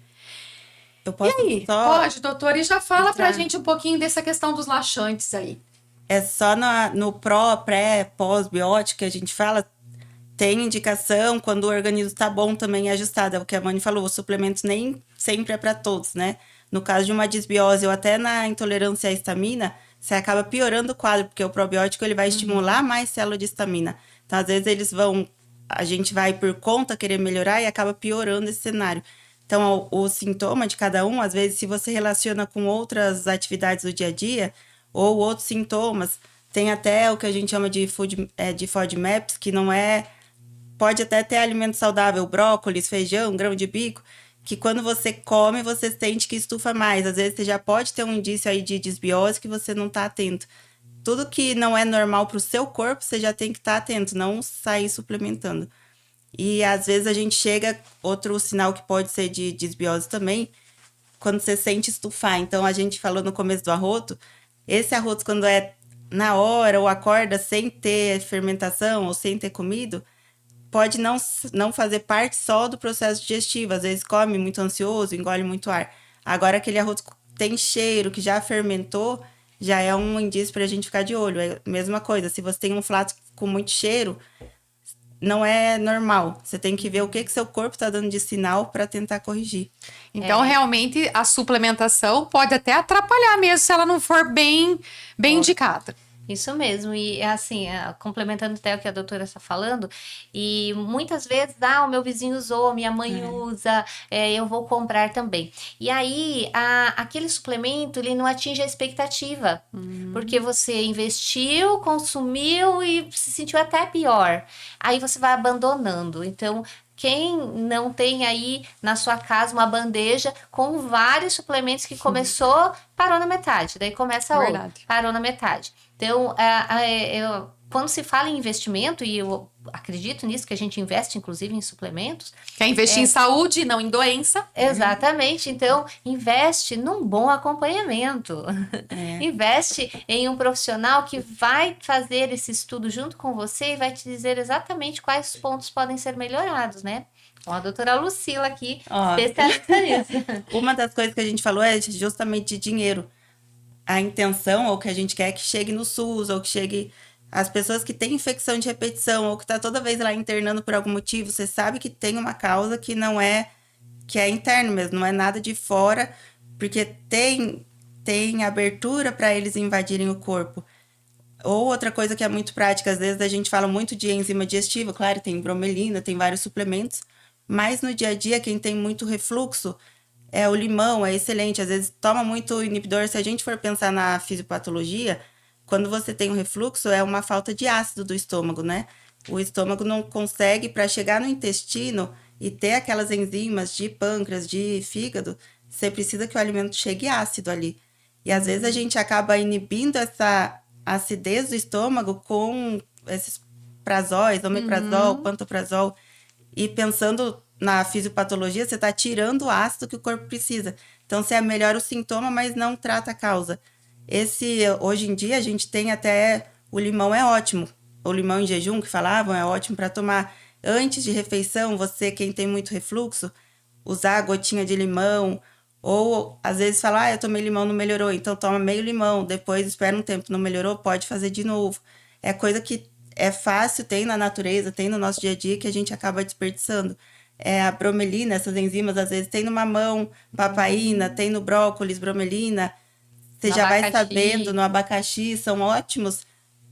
Eu posso E aí? só Pode, doutora, e já fala pra entrar? gente um pouquinho dessa questão dos laxantes aí. É só no pró, pré, pós-biótico que a gente fala, tem indicação quando o organismo está bom também ajustado. É o que a Mani falou, os suplementos nem sempre é para todos, né? No caso de uma disbiose ou até na intolerância à histamina, você acaba piorando o quadro, porque o probiótico ele vai estimular mais célula de histamina. Então, às vezes, a gente vai por conta querer melhorar e acaba piorando esse cenário. Então, o sintoma de cada um, às vezes, se você relaciona com outras atividades do dia a dia ou outros sintomas, tem até o que a gente chama de FODMAPs, que não é... Pode até ter alimento saudável, brócolis, feijão, grão de bico, que quando você come, você sente que estufa mais. Às vezes, você já pode ter um indício aí de disbiose que você não está atento. Tudo que não é normal para o seu corpo, você já tem que estar atento, não sair suplementando. E, às vezes, a gente chega... Outro sinal que pode ser de disbiose também, quando você sente estufar. Então, a gente falou no começo do arroto, esse arroto, quando é na hora ou acorda sem ter fermentação ou sem ter comido... pode não fazer parte só do processo digestivo. Às vezes come muito ansioso, engole muito ar. Agora, aquele arroz tem cheiro, que já fermentou, já é um indício para a gente ficar de olho. É a mesma coisa, se você tem um prato com muito cheiro, não é normal. Você tem que ver o que seu corpo está dando de sinal para tentar corrigir. Então, realmente, a suplementação pode até atrapalhar mesmo se ela não for bem indicada. Isso mesmo, e assim, complementando até o que a doutora está falando, e muitas vezes, o meu vizinho usou, minha mãe usa, eu vou comprar também. E aí, aquele suplemento, ele não atinge a expectativa, porque você investiu, consumiu e se sentiu até pior. Aí você vai abandonando, então... Quem não tem aí na sua casa uma bandeja com vários suplementos que começou, parou na metade. Daí começa outro, parou na metade. Então, quando se fala em investimento, e eu acredito nisso, que a gente investe inclusive em suplementos. Quer investir em saúde, não em doença. Exatamente. Então, investe num bom acompanhamento. Investe em um profissional que vai fazer esse estudo junto com você e vai te dizer exatamente quais pontos podem ser melhorados, né? Com a doutora Lucila aqui, especialista nisso. Uma das coisas que a gente falou é justamente de dinheiro. A intenção, ou que a gente quer que chegue no SUS, ou que chegue... As pessoas que têm infecção de repetição ou que tá toda vez lá internando por algum motivo, você sabe que tem uma causa que não é... que é interno mesmo, não é nada de fora, porque tem abertura para eles invadirem o corpo. Ou outra coisa que é muito prática, às vezes a gente fala muito de enzima digestiva, claro, tem bromelina, tem vários suplementos, mas no dia a dia, quem tem muito refluxo, o limão é excelente, às vezes toma muito inibidor. Se a gente for pensar na fisiopatologia... Quando você tem um refluxo, é uma falta de ácido do estômago, né? O estômago não consegue, para chegar no intestino e ter aquelas enzimas de pâncreas, de fígado, você precisa que o alimento chegue ácido ali. E às vezes a gente acaba inibindo a acidez do estômago com esses prazóis, omeprazol, pantoprazol. E pensando na fisiopatologia, você está tirando o ácido que o corpo precisa. Então, você melhora o sintoma, mas não trata a causa. Hoje em dia, a gente tem até... O limão é ótimo. O limão em jejum, que falavam, é ótimo para tomar antes de refeição. Quem tem muito refluxo, usar a gotinha de limão. Ou, às vezes, falar, eu tomei limão, não melhorou. Então, toma meio limão. Depois, espera um tempo, não melhorou, pode fazer de novo. É coisa que é fácil, tem na natureza, tem no nosso dia a dia, que a gente acaba desperdiçando. A bromelina, essas enzimas, às vezes, tem no mamão, papaina, tem no brócolis, bromelina. Você já vai sabendo, no abacaxi, são ótimos.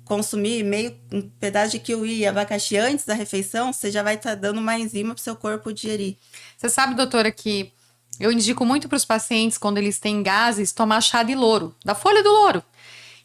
Consumir um pedaço de kiwi e abacaxi antes da refeição, você já vai estar dando uma enzima para o seu corpo digerir. Você sabe, doutora, que eu indico muito para os pacientes, quando eles têm gases, tomar chá de louro, da folha do louro.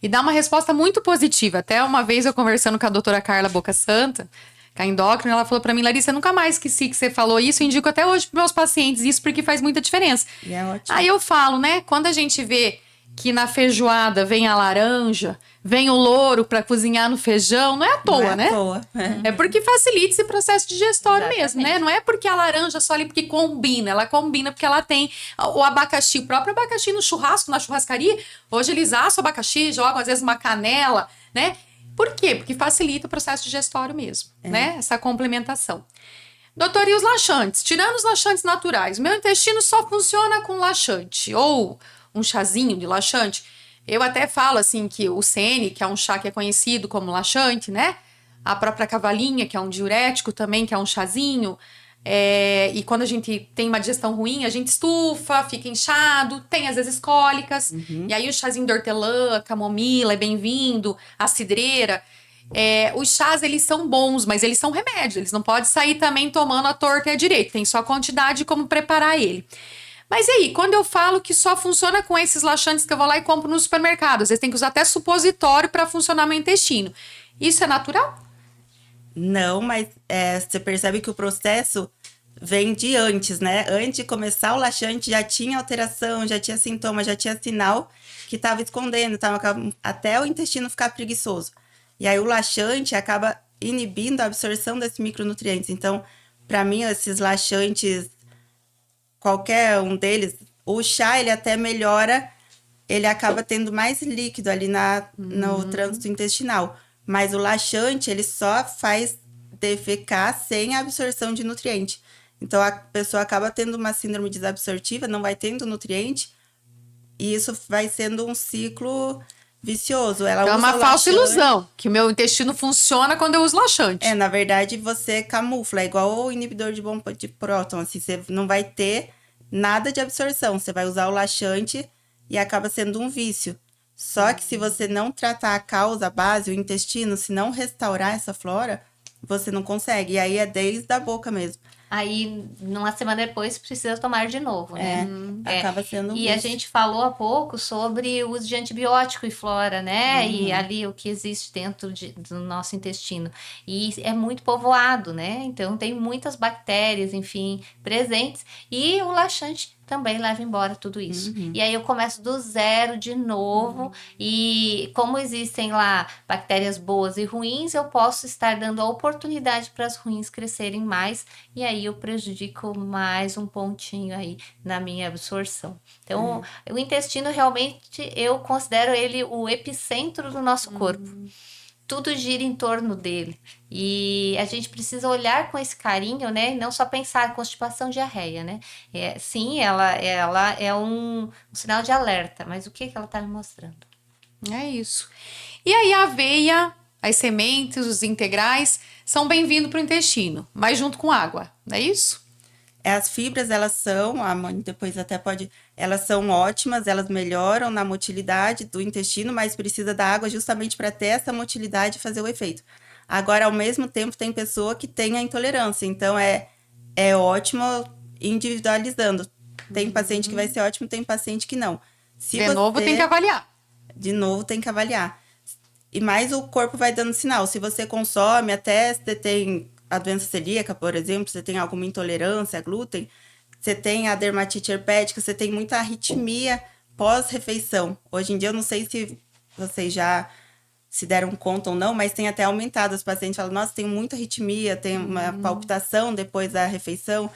E dá uma resposta muito positiva. Até uma vez eu conversando com a doutora Carla Boca Santa, com a endócrina, ela falou para mim, Larissa, eu nunca mais esqueci que você falou isso, eu indico até hoje para meus pacientes isso, porque faz muita diferença. E é ótimo. Aí eu falo, né, quando a gente vê que na feijoada vem a laranja, vem o louro para cozinhar no feijão, não é à toa, né? Não é à toa. É porque facilita esse processo digestório Exatamente. mesmo, né? Não é porque a laranja só ali porque combina, ela combina porque ela tem o abacaxi, o próprio abacaxi no churrasco, na churrascaria. Hoje eles assam o abacaxi, jogam às vezes uma canela, né? Por quê? Porque facilita o processo digestório mesmo, né? Essa complementação. Doutor, e os laxantes? Tirando os laxantes naturais, meu intestino só funciona com laxante ou um chazinho de laxante. Eu até falo assim que o Sene, que é um chá que é conhecido como laxante, né? A própria cavalinha, que é um diurético também, que é um chazinho. E quando a gente tem uma digestão ruim, a gente estufa, fica inchado, tem às vezes cólicas. E aí o chazinho de hortelã, camomila é bem-vindo, a cidreira. Os chás, eles são bons, mas eles são remédios. Eles não podem sair também tomando a torta e a direita. Tem só a quantidade de como preparar ele. Mas e aí, quando eu falo que só funciona com esses laxantes que eu vou lá e compro no supermercado, às vezes tem que usar até supositório para funcionar meu intestino. Isso é natural? Não, mas você percebe que o processo vem de antes, né? Antes de começar o laxante já tinha alteração, já tinha sintoma, já tinha sinal que estava escondendo, até o intestino ficar preguiçoso. E aí o laxante acaba inibindo a absorção desses micronutrientes. Então, para mim, esses laxantes, qualquer um deles, o chá, ele até melhora, ele acaba tendo mais líquido ali no trânsito intestinal. Mas o laxante, ele só faz defecar sem a absorção de nutriente. Então, a pessoa acaba tendo uma síndrome desabsortiva, não vai tendo nutriente, e isso vai sendo um ciclo vicioso. Ela Então é usa uma o falsa laxante. ilusão, que o meu intestino funciona quando eu uso laxante. Na verdade, você camufla, é igual o inibidor de bomba de próton, assim, você não vai ter nada de absorção, você vai usar o laxante e acaba sendo um vício. Só que se você não tratar a causa, a base, o intestino, se não restaurar essa flora, você não consegue. E aí é desde a boca mesmo. Aí, numa semana depois, precisa tomar de novo, né? Acaba sendo um E a vício. gente falou há pouco sobre o uso de antibiótico e flora, né? E ali o que existe dentro do nosso intestino. E é muito povoado, né? Então tem muitas bactérias, enfim, presentes. E o laxante também leva embora tudo isso. E aí eu começo do zero de novo. E como existem lá bactérias boas e ruins, eu posso estar dando a oportunidade para as ruins crescerem mais. E aí eu prejudico mais um pontinho aí na minha absorção. Então, o intestino realmente eu considero ele o epicentro do nosso corpo. Tudo gira em torno dele. E a gente precisa olhar com esse carinho, né? E não só pensar constipação, diarreia, né? Sim, ela é um sinal de alerta, mas o que ela está me mostrando? É isso. E aí a aveia, as sementes, os integrais são bem-vindos para o intestino, mas junto com água, não é isso? As fibras, elas são, a mãe depois até pode, elas são ótimas, elas melhoram na motilidade do intestino, mas precisa da água justamente para ter essa motilidade e fazer o efeito. Agora, ao mesmo tempo, tem pessoa que tem a intolerância, então é ótimo individualizando. Tem paciente que vai ser ótimo, tem paciente que não. De novo, tem que avaliar. De novo, tem que avaliar. E mais o corpo vai dando sinal. Se você consome, até você tem a doença celíaca, por exemplo, você tem alguma intolerância a glúten, você tem a dermatite herpética, você tem muita arritmia pós-refeição. Hoje em dia, eu não sei se vocês já se deram conta ou não, mas tem até aumentado. Os pacientes falam, nossa, tenho muita arritmia, tem uma palpitação depois da refeição.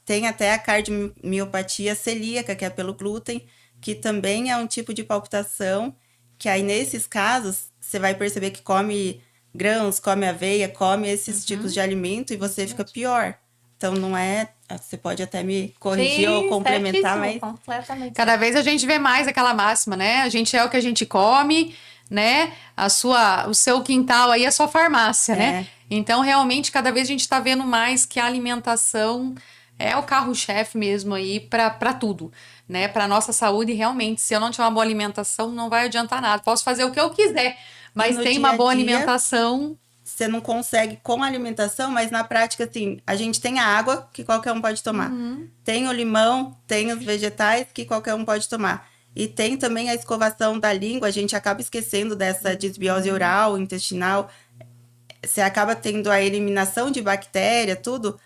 Tem até a cardiomiopatia celíaca, que é pelo glúten, que também é um tipo de palpitação, que aí nesses casos, você vai perceber que come grãos, come aveia, come esses tipos de alimento e você fica pior. Então, não é... Você pode até me corrigir ou complementar, mas... Completamente. Cada vez a gente vê mais aquela máxima, né? A gente é o que a gente come, né? O seu quintal aí é a sua farmácia, né? Então, realmente, cada vez a gente tá vendo mais que a alimentação é o carro-chefe mesmo aí para tudo, né? Para nossa saúde, realmente, se eu não tiver uma boa alimentação, não vai adiantar nada. Posso fazer o que eu quiser, mas tem uma boa alimentação. Você não consegue com a alimentação, mas na prática, assim, a gente tem a água que qualquer um pode tomar. Tem o limão, tem os vegetais que qualquer um pode tomar. E tem também a escovação da língua, a gente acaba esquecendo dessa desbiose oral, intestinal. Você acaba tendo a eliminação de bactéria, tudo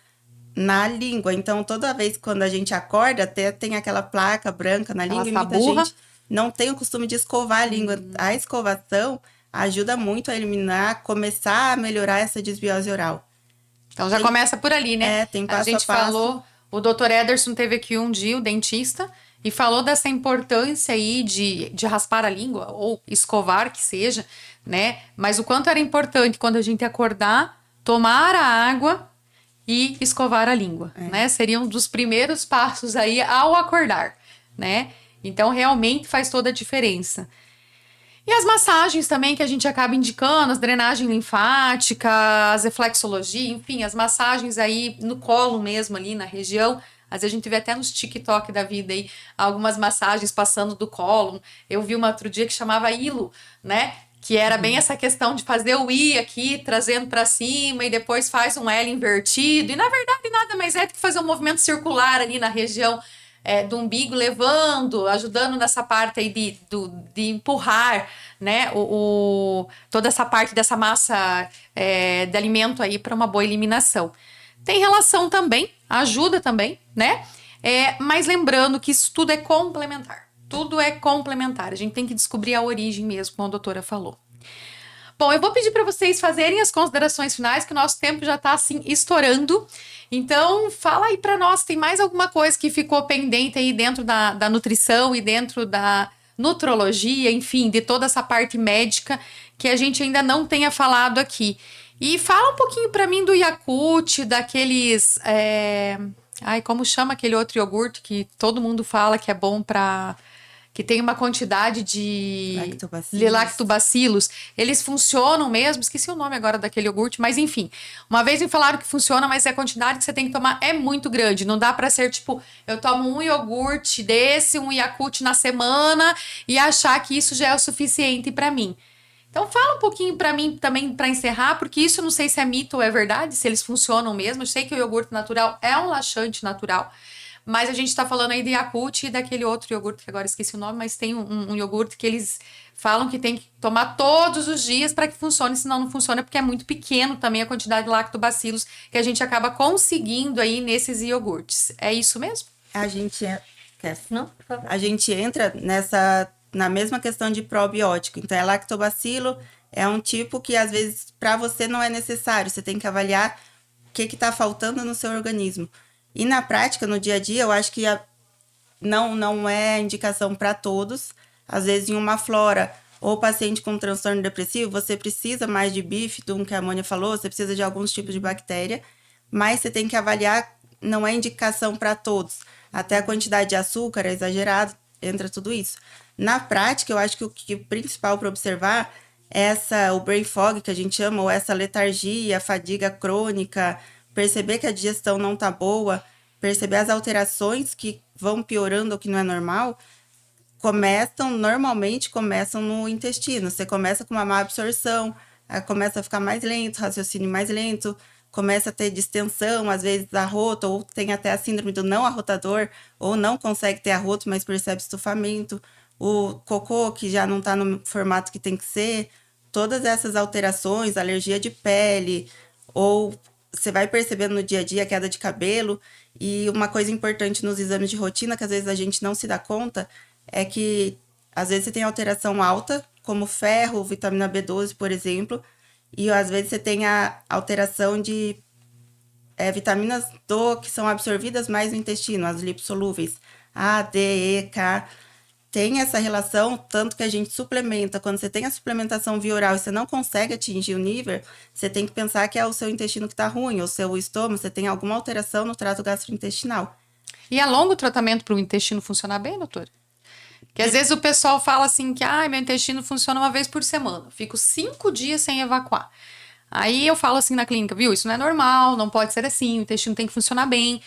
na língua. Então, toda vez quando a gente acorda, até tem aquela placa branca na língua e muita gente não tem o costume de escovar a língua. A escovação ajuda muito a eliminar, começar a melhorar essa desbiose oral. Então já começa por ali, né? Tem passo a gente falou, o Dr. Ederson teve aqui um dia, o dentista, e falou dessa importância aí de raspar a língua, ou escovar, que seja, né? Mas o quanto era importante quando a gente acordar, tomar a água e escovar a língua, né? Seriam um dos primeiros passos aí ao acordar, né? Então, realmente faz toda a diferença. E as massagens também que a gente acaba indicando, as drenagem linfática, as reflexologia, enfim, as massagens aí no colo mesmo, ali na região. Às vezes a gente vê até nos TikTok da vida aí, algumas massagens passando do colo. Eu vi uma outro dia que chamava hilo, né? Que era bem essa questão de fazer o I aqui, trazendo para cima, e depois faz um L invertido. E na verdade nada mais é do que fazer um movimento circular ali na região do umbigo, levando, ajudando nessa parte aí de empurrar, né, toda essa parte dessa massa de alimento aí para uma boa eliminação. Tem relação também, ajuda também, né? Mas lembrando que isso tudo é complementar. Tudo é complementar. A gente tem que descobrir a origem mesmo, como a doutora falou. Bom, eu vou pedir para vocês fazerem as considerações finais, que o nosso tempo já está assim estourando. Então, fala aí para nós, tem mais alguma coisa que ficou pendente aí dentro da nutrição e dentro da nutrologia, enfim, de toda essa parte médica que a gente ainda não tenha falado aqui. E fala um pouquinho para mim do Yakult, daqueles... como chama aquele outro iogurte que todo mundo fala que é bom para... que tem uma quantidade de lactobacilos. Eles funcionam mesmo, esqueci o nome agora daquele iogurte, mas enfim. Uma vez me falaram que funciona, mas a quantidade que você tem que tomar é muito grande. Não dá pra ser tipo, eu tomo um iogurte desse, um Yakult na semana e achar que isso já é o suficiente pra mim. Então fala um pouquinho pra mim também pra encerrar, porque isso eu não sei se é mito ou é verdade, se eles funcionam mesmo. Eu sei que o iogurte natural é um laxante natural. Mas a gente tá falando aí de Yakult e daquele outro iogurte, que agora esqueci o nome, mas tem um iogurte que eles falam que tem que tomar todos os dias para que funcione, senão não funciona, porque é muito pequeno também a quantidade de lactobacilos que a gente acaba conseguindo aí nesses iogurtes. É isso mesmo? A gente entra na mesma questão de probiótico. Então, lactobacilo é um tipo que, às vezes, para você não é necessário. Você tem que avaliar o que está faltando no seu organismo. E na prática, no dia a dia, eu acho que não é indicação para todos. Às vezes, em uma flora ou paciente com transtorno depressivo, você precisa mais de bifidum, que a Mônia falou, você precisa de alguns tipos de bactéria, mas você tem que avaliar, não é indicação para todos. Até a quantidade de açúcar é exagerado, entra tudo isso. Na prática, eu acho que o principal para observar é o brain fog, que a gente chama, ou essa letargia, fadiga crônica, perceber que a digestão não tá boa, perceber as alterações que vão piorando ou que não é normal, normalmente começam no intestino. Você começa com uma má absorção, começa a ficar mais lento, raciocínio mais lento, começa a ter distensão, às vezes arroto, ou tem até a síndrome do não arrotador, ou não consegue ter arroto, mas percebe estufamento, o cocô que já não tá no formato que tem que ser, todas essas alterações, alergia de pele, ou você vai percebendo no dia a dia queda de cabelo. E uma coisa importante nos exames de rotina, que às vezes a gente não se dá conta, é que às vezes você tem alteração alta como ferro, vitamina B12, por exemplo. E às vezes você tem a alteração de vitaminas que são absorvidas mais no intestino, as lipossolúveis, A, D, E, K. Tem essa relação, tanto que a gente suplementa. Quando você tem a suplementação via oral e você não consegue atingir o nível, você tem que pensar que é o seu intestino que está ruim, ou o seu estômago, você tem alguma alteração no trato gastrointestinal. E é longo o tratamento para o intestino funcionar bem, doutora? Porque às vezes o pessoal fala assim que meu intestino funciona uma vez por semana. Eu fico 5 dias sem evacuar. Aí eu falo assim na clínica, viu? Isso não é normal, não pode ser assim, o intestino tem que funcionar bem.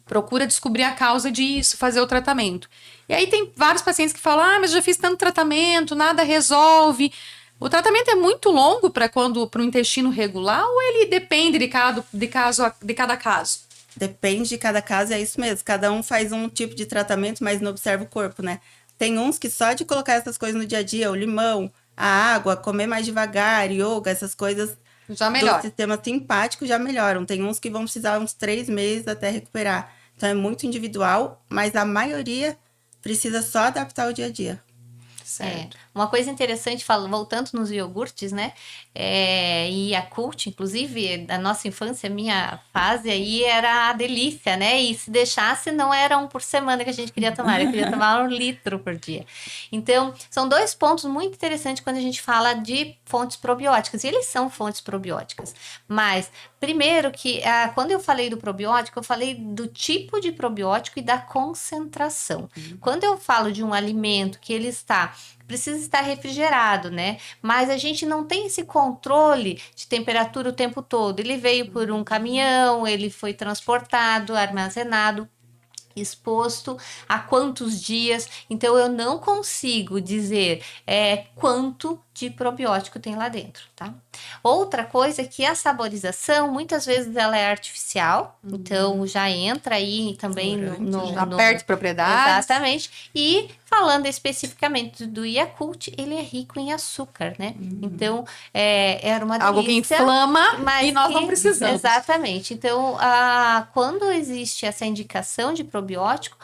Procura descobrir a causa disso, fazer o tratamento. E aí tem vários pacientes que falam, mas eu já fiz tanto tratamento, nada resolve. O tratamento é muito longo para o intestino regular ou ele depende de cada caso? Depende de cada caso, é isso mesmo. Cada um faz um tipo de tratamento, mas não observa o corpo, né? Tem uns que só de colocar essas coisas no dia a dia, o limão, a água, comer mais devagar, yoga, essas coisas já melhora. Do sistema simpático já melhoram. Tem uns que vão precisar uns 3 meses até recuperar. Então é muito individual, mas a maioria precisa só adaptar o dia a dia. Certo. Uma coisa interessante, voltando nos iogurtes, né? E Yakult, inclusive, da nossa infância, minha fase aí era a delícia, né? E se deixasse, não era 1 por semana que a gente queria tomar, eu queria tomar 1 litro por dia. Então, são 2 pontos muito interessantes quando a gente fala de fontes probióticas, e eles são fontes probióticas. Mas, primeiro que, quando eu falei do probiótico, eu falei do tipo de probiótico e da concentração. Quando eu falo de um alimento que ele precisa estar refrigerado, né? Mas a gente não tem esse controle de temperatura o tempo todo. Ele veio por um caminhão, ele foi transportado, armazenado, exposto a quantos dias. Então, eu não consigo dizer quanto de probiótico tem lá dentro, tá? Outra coisa é que a saborização, muitas vezes ela é artificial, então já entra aí também já perde propriedades. Exatamente. E falando especificamente do Yakult, ele é rico em açúcar, né? Então, era uma delícia. Algo que inflama e nós não precisamos. Exatamente. Então, quando existe essa indicação de probiótico,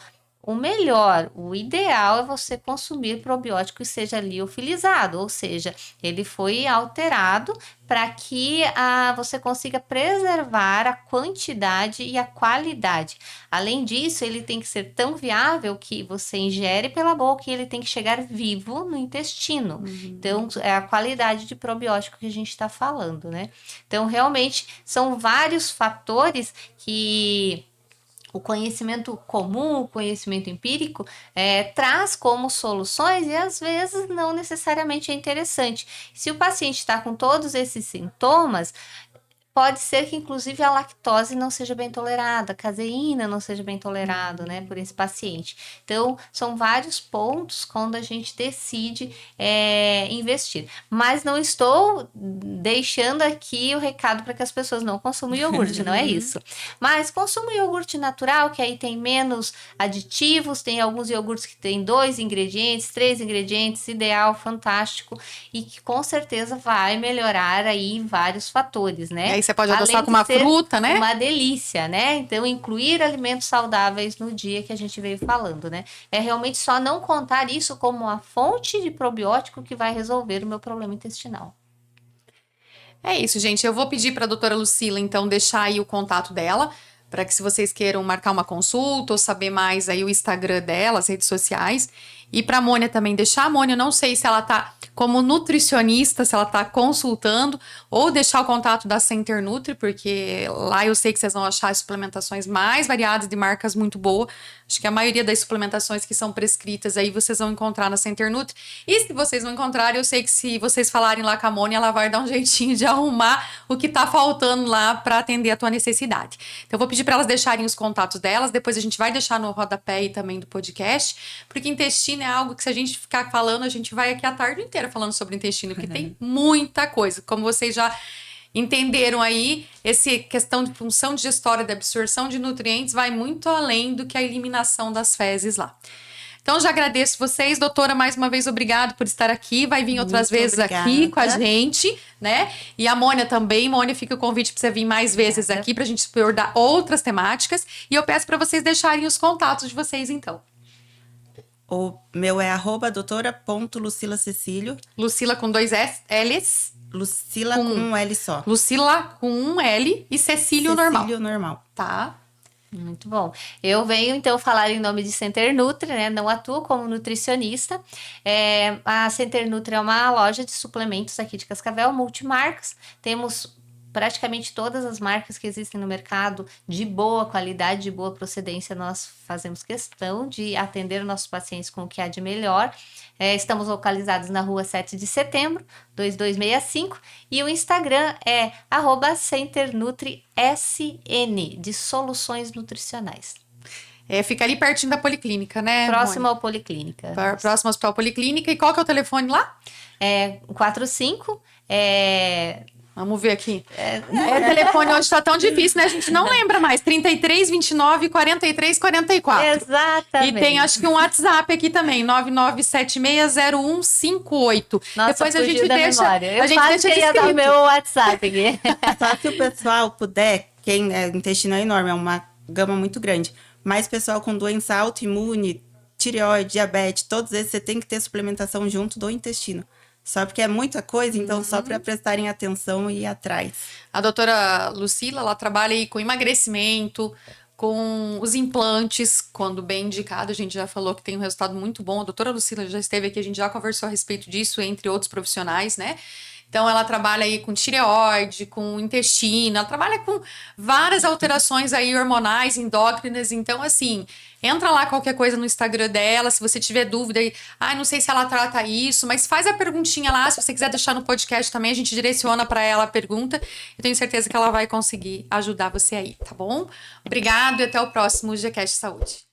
o ideal é você consumir probiótico que seja liofilizado, ou seja, ele foi alterado para que você consiga preservar a quantidade e a qualidade. Além disso, ele tem que ser tão viável que você ingere pela boca e ele tem que chegar vivo no intestino. Então, é a qualidade de probiótico que a gente está falando, né? Então, realmente, são vários fatores que o conhecimento comum, o conhecimento empírico, traz como soluções e às vezes não necessariamente é interessante. Se o paciente está com todos esses sintomas, pode ser que, inclusive, a lactose não seja bem tolerada, a caseína não seja bem tolerada, né, por esse paciente. Então, são vários pontos quando a gente decide investir. Mas não estou deixando aqui o recado para que as pessoas não consumam iogurte, não é isso. Mas consuma iogurte natural, que aí tem menos aditivos, tem alguns iogurtes que tem 2 ingredientes, 3 ingredientes, ideal, fantástico, e que com certeza vai melhorar aí vários fatores, né? Aí você pode adoçar com uma fruta, né? Uma delícia, né? Então, incluir alimentos saudáveis no dia que a gente veio falando, né? É realmente só não contar isso como uma fonte de probiótico que vai resolver o meu problema intestinal. É isso, gente. Eu vou pedir para a doutora Lucila, então, deixar aí o contato dela, para que se vocês queiram marcar uma consulta ou saber mais aí o Instagram dela, as redes sociais. E para a Mônia também deixar. A Mônia, eu não sei se ela tá como nutricionista, se ela tá consultando, ou deixar o contato da Center Nutri, porque lá eu sei que vocês vão achar as suplementações mais variadas de marcas muito boas. Acho que a maioria das suplementações que são prescritas aí vocês vão encontrar na Center Nutri. E se vocês não encontrarem, eu sei que se vocês falarem lá com a Mônia, ela vai dar um jeitinho de arrumar o que tá faltando lá para atender a tua necessidade. Então eu vou pedir para elas deixarem os contatos delas, depois a gente vai deixar no rodapé aí também do podcast, porque intestino é algo que se a gente ficar falando, a gente vai aqui a tarde inteira falando sobre intestino, porque tem muita coisa. Como vocês já entenderam aí, essa questão de função digestória, de absorção de nutrientes, vai muito além do que a eliminação das fezes lá. Então, já agradeço vocês. Doutora, mais uma vez, obrigado por estar aqui. Vai vir outras vezes aqui com a gente, né? E a Mônia também. Mônia, fica o convite para você vir mais vezes aqui, para a gente abordar outras temáticas. E eu peço para vocês deixarem os contatos de vocês, então. O meu é @doutora.lucilacecílio. Lucila com 2 L's. Lucila com um L só. Lucila com um L e Cecílio normal. Cecílio normal. Tá? Muito bom. Eu venho, então, falar em nome de Center Nutri, né? Não atuo como nutricionista. A Center Nutri é uma loja de suplementos aqui de Cascavel, multimarcas. Temos praticamente todas as marcas que existem no mercado de boa qualidade, de boa procedência. Nós fazemos questão de atender nossos pacientes com o que há de melhor. Estamos localizados na rua 7 de setembro, 2265. E o Instagram é @CenterNutriSN, de soluções nutricionais. Fica ali pertinho da Policlínica, né? Próximo ao Policlínica. Próximo ao Hospital Policlínica. E qual que é o telefone lá? 45. Vamos ver aqui. O telefone hoje tá tão difícil, né? A gente não lembra mais. 33 29 43 44. Exatamente. E tem, acho que um WhatsApp aqui também, 99760158. Nossa, Depois a fugiu gente da deixa. memória. Eu A gente quase deixa queria dar o descrito. meu WhatsApp aqui. Só se o pessoal puder, quem é intestino é enorme, é uma gama muito grande. Mas pessoal com doença autoimune, tireoide, diabetes, todos esses você tem que ter suplementação junto do intestino. Só porque é muita coisa, então só para prestarem atenção e ir atrás. A doutora Lucila, ela trabalha aí com emagrecimento, com os implantes, quando bem indicado, a gente já falou que tem um resultado muito bom. A doutora Lucila já esteve aqui, a gente já conversou a respeito disso, entre outros profissionais, né? Então, ela trabalha aí com tireoide, com intestino, ela trabalha com várias alterações aí hormonais, endócrinas. Então, assim, entra lá qualquer coisa no Instagram dela, se você tiver dúvida aí, não sei se ela trata isso, mas faz a perguntinha lá, se você quiser deixar no podcast também, a gente direciona para ela a pergunta. Eu tenho certeza que ela vai conseguir ajudar você aí, tá bom? Obrigado e até o próximo GCast Saúde.